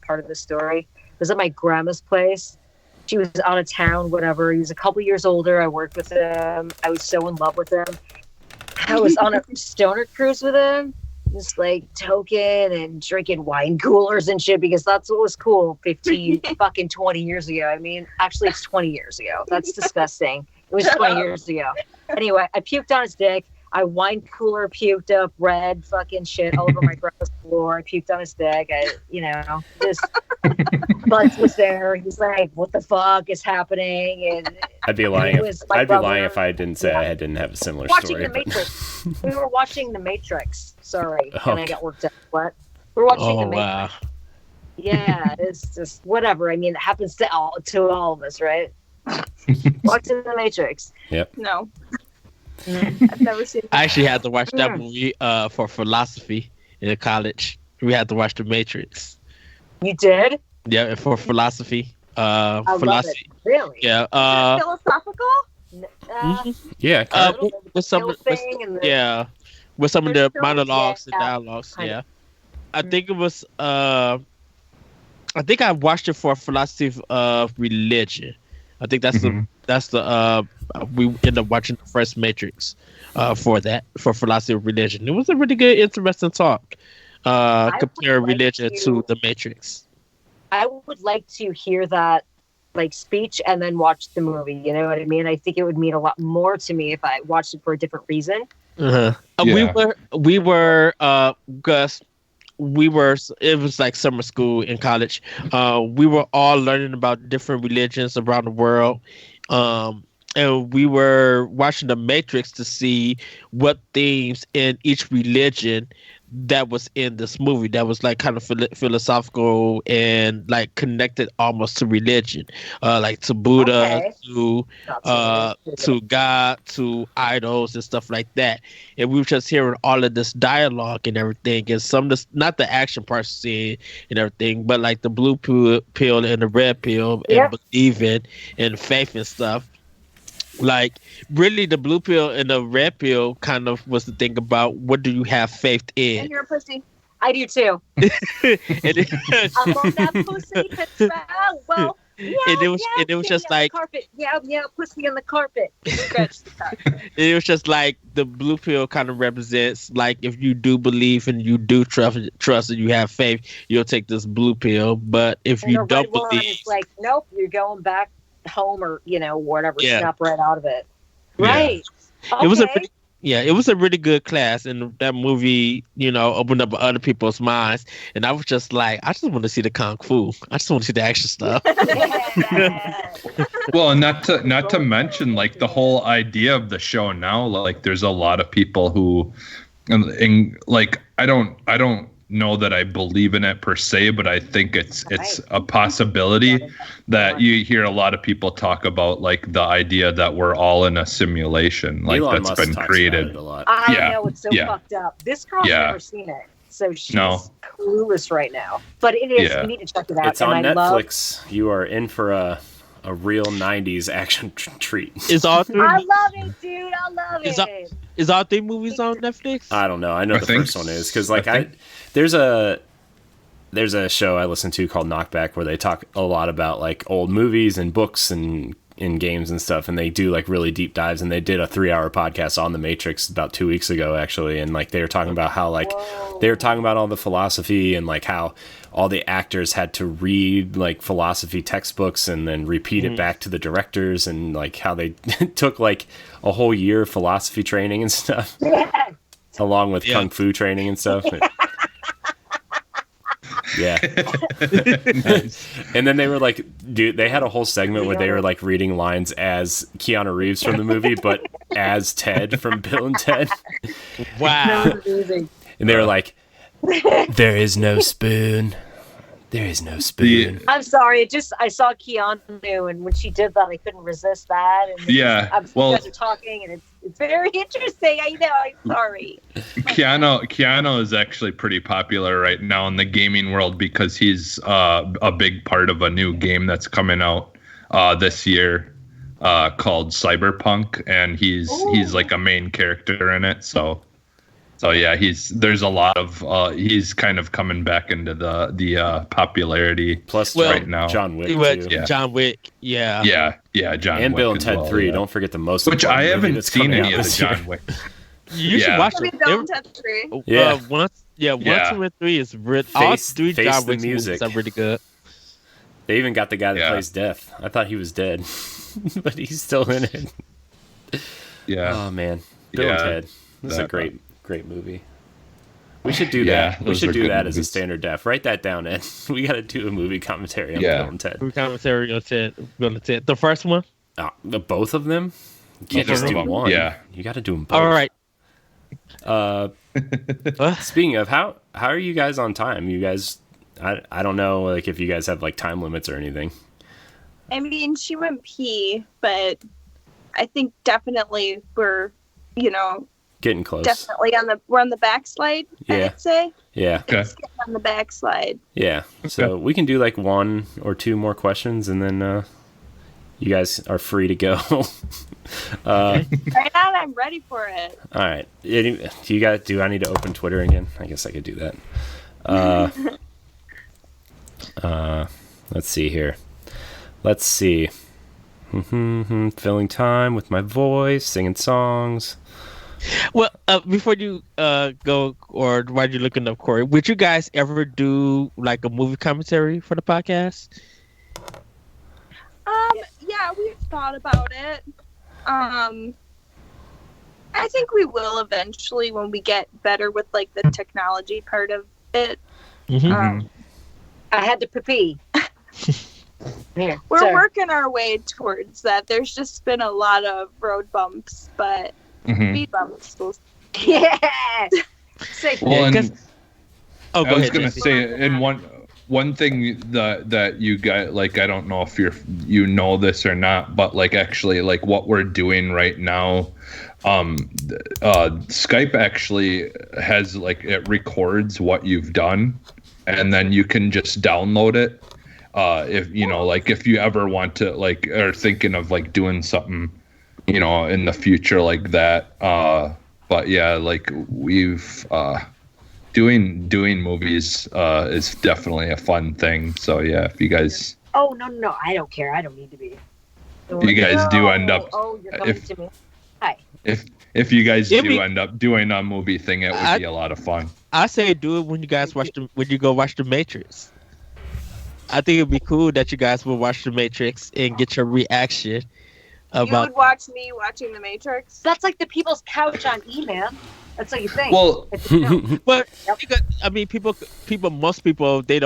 Part of the story. It was at my grandma's place. She was out of town, whatever. He was a couple years older. I worked with him. I was so in love with him. I was on a stoner cruise with him. just like token and drinking wine coolers and shit because that's what was cool 20 years ago. I mean, actually it's 20 years ago. That's disgusting. It was 20 years ago. Anyway, I puked on his dick. I wine cooler puked up red fucking shit all over my brother's floor. I puked on his dick. Just Buds was there. He's like, "What the fuck is happening?" And I'd be lying. I'd be lying if I didn't say I didn't have a similar story. The Matrix. We were watching The Matrix. Sorry, and I got worked up. What? We're watching The Matrix. Wow. Yeah, it's just whatever. I mean, it happens to all of us, right? Watching The Matrix. Yep. No. I've never seen. I actually had to watch that movie for philosophy in college. We had to watch The Matrix. You did? Yeah, for philosophy. I philosophy. love it. Really? Yeah. Is it philosophical? Yeah. With some of the monologues and dialogues. Yeah. I think it was. I think I watched it for philosophy of religion. I think that's the we ended up watching the first Matrix for philosophy of religion. It was a really good, interesting talk. Compare religion to the Matrix. I would like to hear that speech and then watch the movie. You know what I mean? I think it would mean a lot more to me if I watched it for a different reason. Uh-huh. Yeah. We were Gus. It was like summer school in college. We were all learning about different religions around the world. And we were watching The Matrix to see what themes in each religion that was in this movie that was like kind of philosophical and like connected almost to religion, like to Buddha, to God, to idols and stuff like that. And we were just hearing all of this dialogue and everything, and some of this, not the action parts scene and everything, but like the blue pill and the red pill and believing and faith and stuff. Like, really, the blue pill and the red pill kind of was the thing about what do you have faith in. And you're a pussy. I do too. I'm on that pussy. Well, it was just like carpet. Yeah, pussy on the carpet. It was just like the blue pill kind of represents like if you do believe and you do trust and you have faith, you'll take this blue pill. But if you don't believe, it's like nope, you're going back home or whatever, snap right out of it. Right. Okay. It was a really good class, and that movie, opened up other people's minds. And I was just like, I just want to see the kung fu. I just want to see the action stuff. Well, not to mention like the whole idea of the show now. Like, there's a lot of people who, like, I don't know that I believe in it per se, but I think it's a possibility that you hear a lot of people talk about, like the idea that we're all in a simulation, like Elon that's Musk been created. a lot. I know, it's so fucked up. This girl's never seen it, so she's clueless right now. But it is. You need to check it out. It's on Netflix. You are in for a real 90s action treat. Is all three? I love it, dude. I love it. Is all three movies on Netflix? I don't know. I know the first one is because there's a show I listen to called Knockback where they talk a lot about like old movies and books and games and stuff, and they do like really deep dives, and they did a 3-hour podcast on The Matrix about 2 weeks ago actually, and like they were talking about how like they were talking about all the philosophy and like how all the actors had to read like philosophy textbooks and then repeat it back to the directors, and like how they took like a whole year of philosophy training and stuff along with kung fu training and stuff. Yeah. And then they were like, dude, they had a whole segment where they were like reading lines as Keanu Reeves from the movie, but as Ted from Bill and Ted. Wow. And they were like, there is no spoon. There is no spoon. I'm sorry. I saw Keanu, and when she did that, I couldn't resist that. And you guys are talking, and it's very interesting. I know. I'm sorry. Keanu is actually pretty popular right now in the gaming world because he's a big part of a new game that's coming out this year called Cyberpunk, and he's like a main character in it. So yeah, there's a lot of he's kind of coming back into the popularity plus right now. John Wick too. John Wick, John and Wick Bill and Ted 3. Yeah. Don't forget the most. Which I haven't seen any of the John Wick. You should watch them. Bill and Ted 3. One, 2, and 3 is really. All 3 John Wick movies are really good. They even got the guy that plays Death. I thought he was dead, but he's still in it. Yeah. Oh man, Bill and Ted. This is a great movie. We should do that. We should do that as a standard def. Write that down, Ed. We got to do a movie commentary on Bill and Ted. Movie commentary on Bill and Ted. The first one? Both of them? You can't just do one. Yeah. You got to do them both. All right. Speaking of, how are you guys on time? You guys, I don't know, like if you guys have like time limits or anything. I mean, she went pee, but I think definitely we're, getting close. Definitely we're on the backslide, I'd say. Yeah. Okay. It's getting on the backslide. Yeah. So we can do like 1 or 2 more questions and then you guys are free to go. Right on, I'm ready for it. All right. Do I need to open Twitter again? I guess I could do that. Let's see here. Let's see. Filling time with my voice, singing songs. Well, before you go, or while you're looking up, Corey, would you guys ever do like a movie commentary for the podcast? Yeah, we've thought about it. I think we will eventually when we get better with like the technology part of it. I had to pee. We're working our way towards that. There's just been a lot of road bumps, but speed bumps. Yeah. Well, I was going to say, and one thing that you got, like, I don't know if you know this or not, but like actually like what we're doing right now, Skype actually has like, it records what you've done and then you can just download it. If you ever want to like, are thinking of like doing something, in the future like that. But yeah, like we've, doing movies is definitely a fun thing. So yeah, if you guys no, I don't care. I don't need to be. You guys do end up you're coming to me. Hi. If you guys end up doing a movie thing, it would be a lot of fun. I say do it when you guys when you go watch The Matrix. I think it'd be cool that you guys will watch The Matrix and get your reaction. You would watch me watching The Matrix? That's like the people's couch on E! Man. That's what you think. Well, but I mean, most people they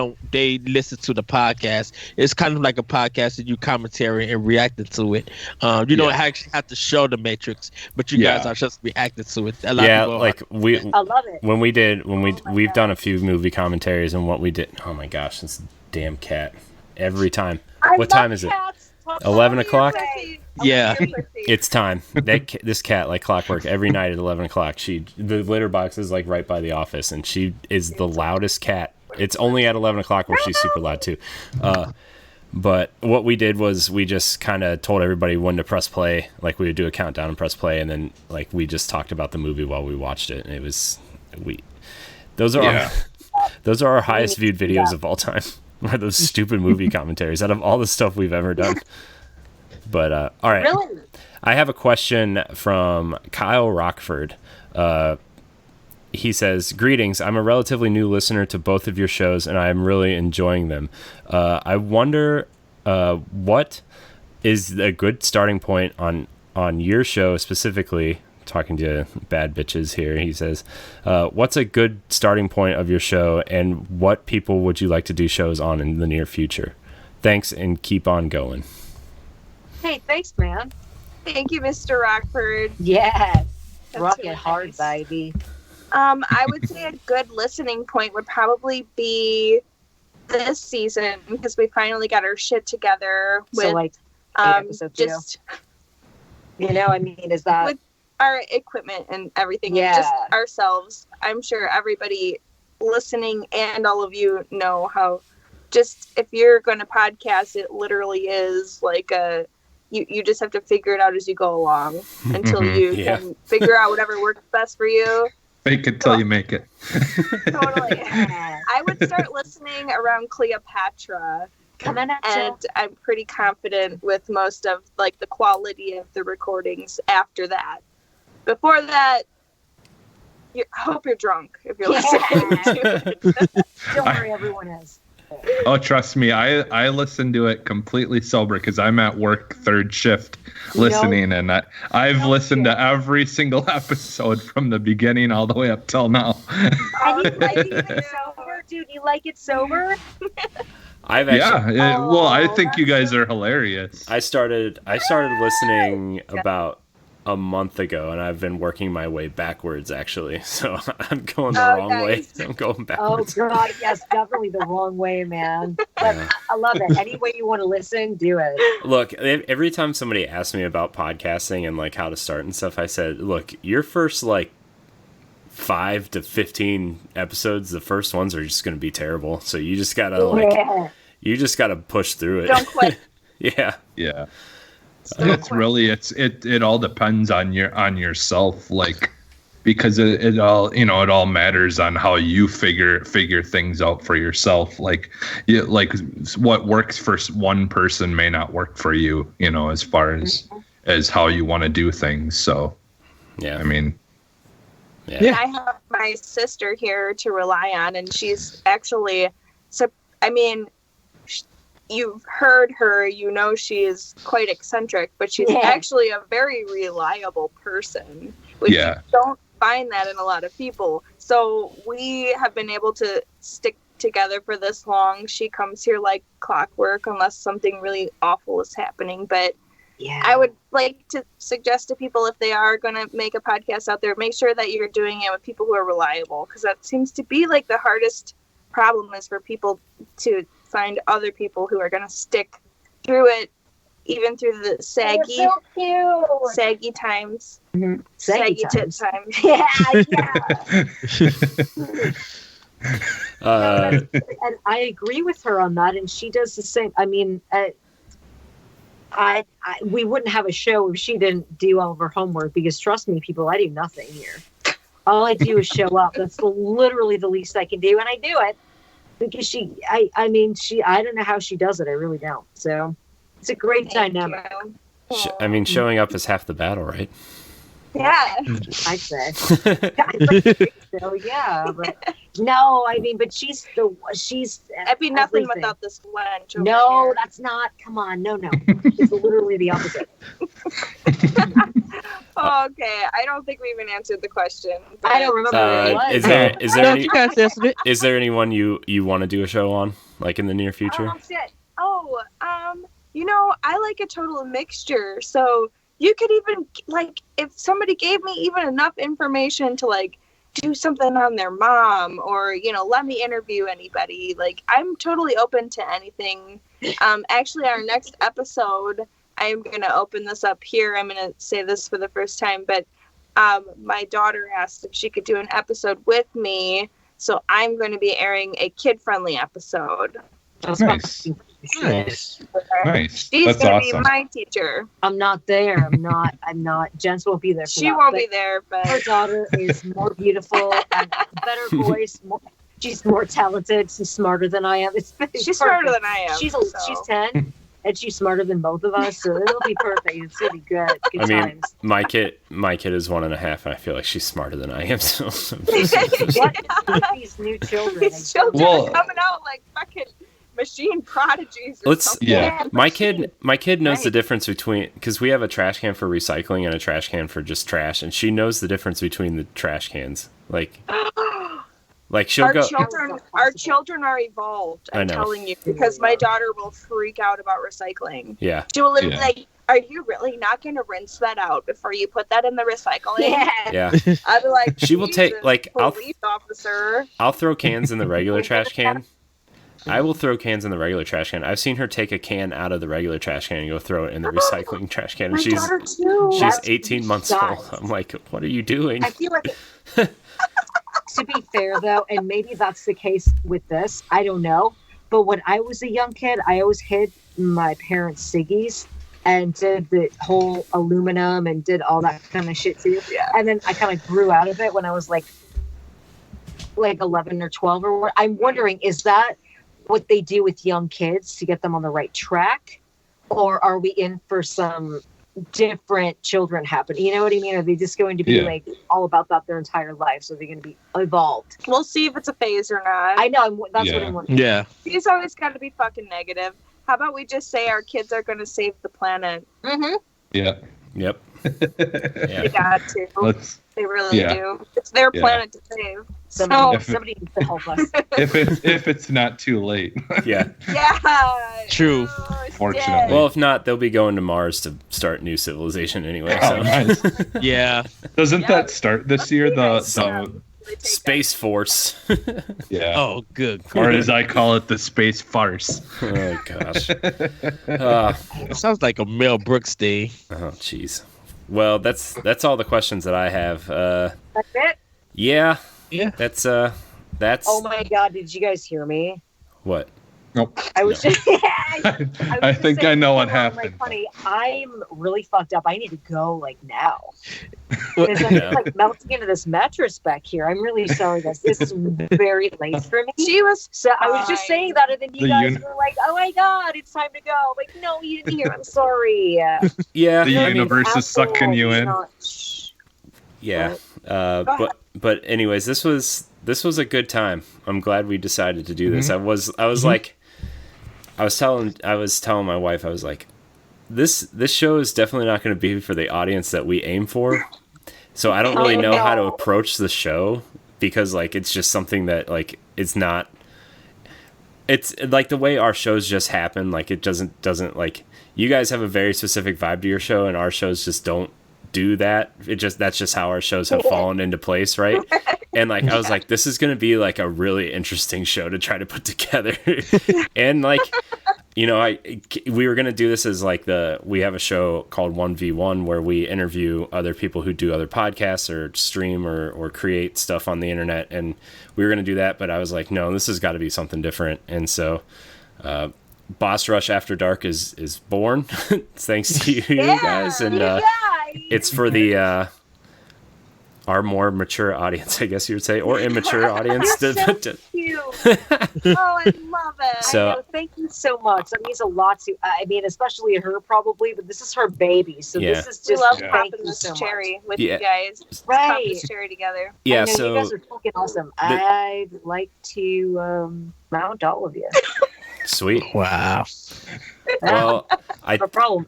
listen to the podcast. It's kind of like a podcast that you commentary and reacting to it. You don't actually have to show The Matrix, but you guys are just reacting to it. I love it. We've done a few movie commentaries, and what we did. Oh my gosh, this damn cat! Every time. What time is it? 11 o'clock? Yeah. It's time. This cat, like clockwork, every night at 11 o'clock, the litter box is like right by the office, and she is the loudest cat. It's only at 11 o'clock where she's super loud too. But what we did was we just kind of told everybody when to press play. Like we would do a countdown and press play, and then like we just talked about the movie while we watched it. And it was those are our highest viewed videos of all time. Are those stupid movie commentaries out of all the stuff we've ever done. But all right, really? I have a question from Kyle Rockford. He says, "Greetings. I'm a relatively new listener to both of your shows, and I am really enjoying them. I wonder what is a good starting point on your show specifically." Talking to Bad Bitches here, he says, "What's a good starting point of your show, and what people would you like to do shows on in the near future? Thanks, and keep on going." Hey, thanks, man. Thank you, Mr. Rockford. Yes, rock it hard, baby. I would say a good listening point would probably be this season because we finally got our shit together with just is that with our equipment and everything, just ourselves. I'm sure everybody listening and all of you know how just if you're going to podcast, it literally is like you just have to figure it out as you go along until you can figure out whatever works best for you. Fake it till you make it. Totally. I would start listening around Cleopatra. And I'm pretty confident with most of like the quality of the recordings after that. Before that, I hope you're drunk if you're listening to it. Don't worry, everyone is. Oh, trust me, I listen to it completely sober because I'm at work third shift listening, and I've listened to every single episode from the beginning all the way up till now. And you like it sober, dude? You like it sober? I think you guys are hilarious. I started listening about a month ago, and I've been working my way backwards, actually. So I'm going the wrong way. I'm going backwards. Oh, God, yes, definitely the wrong way, man. But I love it. Any way you want to listen, do it. Look, every time somebody asks me about podcasting and, like, how to start and stuff, I said, look, your first, like, 5 to 15 episodes, the first ones are just going to be terrible. So you just got to, you just got to push through it. Don't quit. Yeah. It's really it all depends on yourself, like, because it all matters on how you figure things out for yourself. Like what works for one person may not work for you, as far as how you want to do things. So I mean, I have my sister here to rely on, and she's actually, you've heard her, she is quite eccentric, but she's actually a very reliable person, which you don't find that in a lot of people. So we have been able to stick together for this long. She comes here like clockwork unless something really awful is happening. But I would like to suggest to people, if they are going to make a podcast out there, make sure that you're doing it with people who are reliable, because that seems to be like the hardest problem, is for people to find other people who are going to stick through it, even through the saggy times. Mm-hmm. Saggy tit times. And I agree with her on that, and she does the same. I mean, we wouldn't have a show if she didn't do all of her homework, because trust me, people, I do nothing here. All I do is show up. That's literally the least I can do, and I do it. Because I don't know how she does it. I really don't. So it's a great dynamic. Showing up is half the battle, right? Yeah. I'd say. So, yeah. But, no, but she's. I'd be nothing everything without this lunch. No, that's not. Come on. No. It's literally the opposite. Okay, I don't think we even answered the question. I don't remember what it was. Is there anyone you want to do a show on, like, in the near future? I like a total mixture. So you could even, like, if somebody gave me even enough information to, like, do something on their mom, or, let me interview anybody. Like, I'm totally open to anything. Actually, our next episode, I'm going to open this up here. I'm going to say this for the first time, but my daughter asked if she could do an episode with me. So I'm going to be airing a kid-friendly episode. That's nice. She's going to be my teacher. I'm not there. I'm not. Jens won't be there. She won't be there, but her daughter is more beautiful, and better voice. She's more talented. She's smarter than I am. She's smarter than I am. She's 10. And she's smarter than both of us, so it'll be perfect. It's gonna be good. Good times. My kid is 1.5, and I feel like she's smarter than I am. So what these new children? These children are coming out like fucking machine prodigies. My kid knows the difference between, because we have a trash can for recycling and a trash can for just trash, and she knows the difference between the trash cans. Like she'll go. Our children are evolved. I'm telling you, because my daughter will freak out about recycling. Yeah. She will like, are you really not going to rinse that out before you put that in the recycling? Yeah. I'll be like, she will take, like, police officer. I'll throw cans in the regular trash can. I will throw cans in the regular trash can. I've seen her take a can out of the regular trash can and go throw it in the recycling trash can. And she's 18 months old. I'm like, what are you doing? I feel like to be fair, though, and maybe that's the case with this, I don't know. But when I was a young kid, I always hid my parents' ciggies and did the whole aluminum and did all that kind of shit too. Yeah. And then I kind of grew out of it when I was like 11 or 12 or what. I'm wondering, is that what they do with young kids to get them on the right track? Or are we in for some different children happen? You know what I mean? Are they just going to be like all about that their entire life? So they're going to be evolved. We'll see if it's a phase or not. I know. That's what I'm wondering. Yeah. He's always got to be fucking negative. How about we just say our kids are going to save the planet? Mm-hmm. Yeah. Yep. They got to. They really do. It's their planet to save. Somebody needs to help us. if it's not too late. Yeah. Yeah. True. Fortunately. Well, if not, they'll be going to Mars to start new civilization anyway. So. Oh, nice. Yeah. Doesn't that start this year? The Space Force. Yeah. Oh, good. Or as I call it, the space farce. Oh gosh. It sounds like a Mel Brooks thing. Oh jeez. Well, that's all the questions that I have. That's it? Yeah. Yeah. That's. Oh my God! Did you guys hear me? What? Nope. I was just. I think I know what happened. Like, honey, I'm really fucked up. I need to go like now. Because I'm like melting into this mattress back here. I'm really sorry, guys. This is very late for me. She was. So I was just saying that, and then you guys were like, "Oh my God, it's time to go!" Like, no, you didn't hear. I'm sorry. Yeah. The universe is sucking you in. Yeah. But anyways, this was a good time. I'm glad we decided to do this. I was like, I was telling my wife, I was like, this show is definitely not going to be for the audience that we aim for. So I don't really know how to approach the show because like it's just something that like it's not. It's like the way our shows just happen. Like it doesn't like you guys have a very specific vibe to your show, and our shows just don't do that. That's just how our shows have fallen into place, right? And like I was like, this is gonna be like a really interesting show to try to put together. And like, you know, we were gonna do this as like we have a show called 1v1 where we interview other people who do other podcasts or stream or create stuff on the internet, and we were gonna do that, but I was like, no, this has got to be something different. And so Boss Rush After Dark is born thanks to you guys, and it's for the our more mature audience, I guess you would say, or immature audience. You're so cute. Oh, I love it. So, I know, thank you so much. That means a lot to. I mean, especially her probably, but this is her baby, so this is just. We love thank popping you this so cherry much. with you guys. Right. Pop this cherry together. Yeah. I know, So you guys are fucking awesome. I'd like to mount all of you. Sweet. Wow. Well, I tell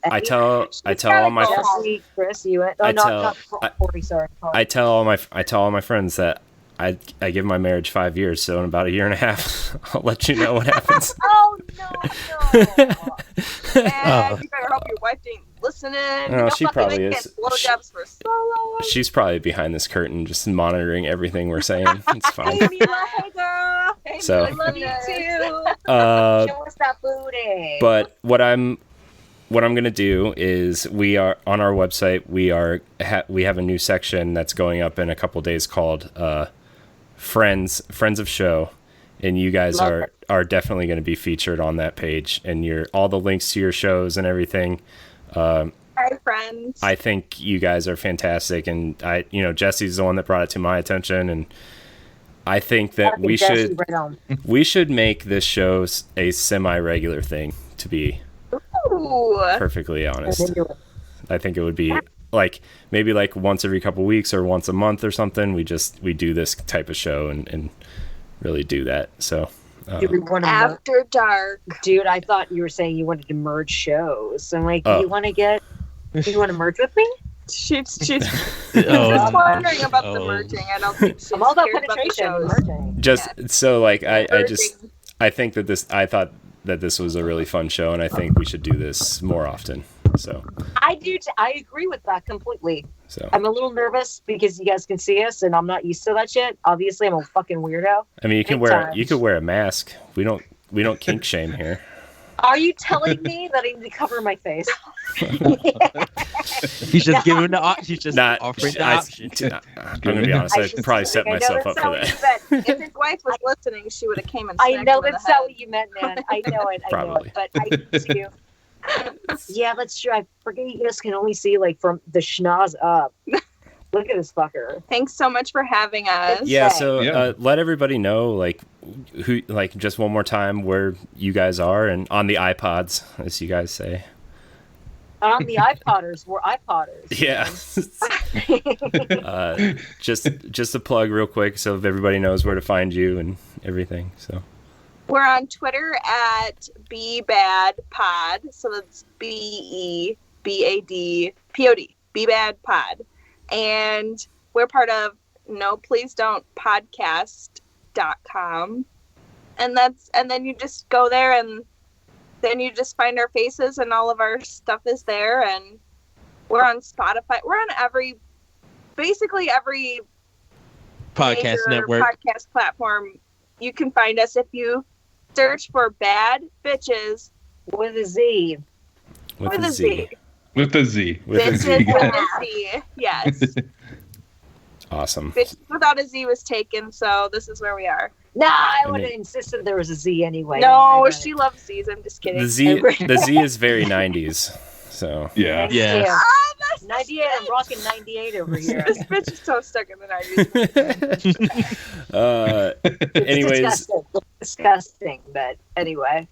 all my Jesse, Chris, you went. Oh, not 40. Sorry. I tell all my friends that I give my marriage 5 years. So in about a year and a half, I'll let you know what happens. Oh no! You better hope your wife ain't listening. No, she probably is. Blowjobs for solo. She's probably behind this curtain, just monitoring everything we're saying. It's fine. Hey, Mila, hey girl. Hey, So, I love you too. Show us that booty. But what I'm gonna do is we are on our website. We have a new section that's going up in a couple days called Friends of Show, and you guys are definitely going to be featured on that page, and all the links to your shows and everything. Hi, friends. I think you guys are fantastic, and Jesse's the one that brought it to my attention, and I think that we should make this show a semi-regular thing, to be perfectly honest. I think it would be like maybe like once every couple weeks or once a month or something. We do this type of show and really do that. So After Dark, dude, I thought you were saying you wanted to merge shows. I'm like, you want to merge with me? She's wondering about the merging. I don't think she's I'm all about cared penetration about the merging. Just so like I think that I thought that this was a really fun show, and I think we should do this more often. So I do. I agree with that completely. So I'm a little nervous because you guys can see us, and I'm not used to that shit. Obviously, I'm a fucking weirdo. I mean, you could wear a mask. We don't kink shame here. Are you telling me that I need to cover my face? He's just giving the option. He's just offering the option. I'm gonna be honest. I probably set myself up for that. If his wife was listening, she would have came and. I know that's not what you meant, man. I know it. Probably. But I need to. Yeah, that's true. I forget you guys can only see like from the schnoz up. Look at this fucker. Thanks so much for having us. Yeah, so let everybody know, like, who, like, just one more time where you guys are and on the iPods, as you guys say. The iPodders were iPodders. Yeah. Just a plug real quick so if everybody knows where to find you and everything. So we're on Twitter at BBadPod. So that's BEBADPOD. BBadPod. And we're part of No Please Don't Podcast.com. And then you just go there and then you just find our faces and all of our stuff is there, and we're on Spotify. We're on basically every podcast network, podcast platform. You can find us if you search for Bad Bitches with a Z. With a Z. With a Z. Bitches with a Z. Yes. Awesome. Bitches without a Z was taken, so this is where we are. No, I would have insisted there was a Z anyway. No, she loves Z's. I'm just kidding. The Z is very 90s. So yeah. 98. I'm rocking 98 over here. This bitch is so stuck in the 90s. Anyways, disgusting. But anyway,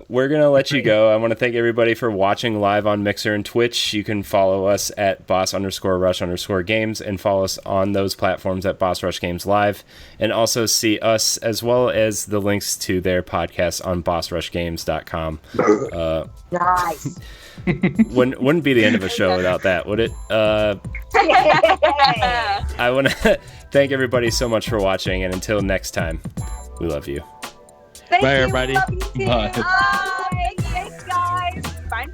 we're gonna let you go. I want to thank everybody for watching live on Mixer and Twitch. You can follow us at boss_rush_games and follow us on those platforms at Boss Rush Games Live, and also see us as well as the links to their podcast on bossrushgames.com. Nice. Wouldn't be the end of a show without that, would it? I want to thank everybody so much for watching, and until next time, we love you. Bye, everybody. Bye. Thanks, guys. Bye.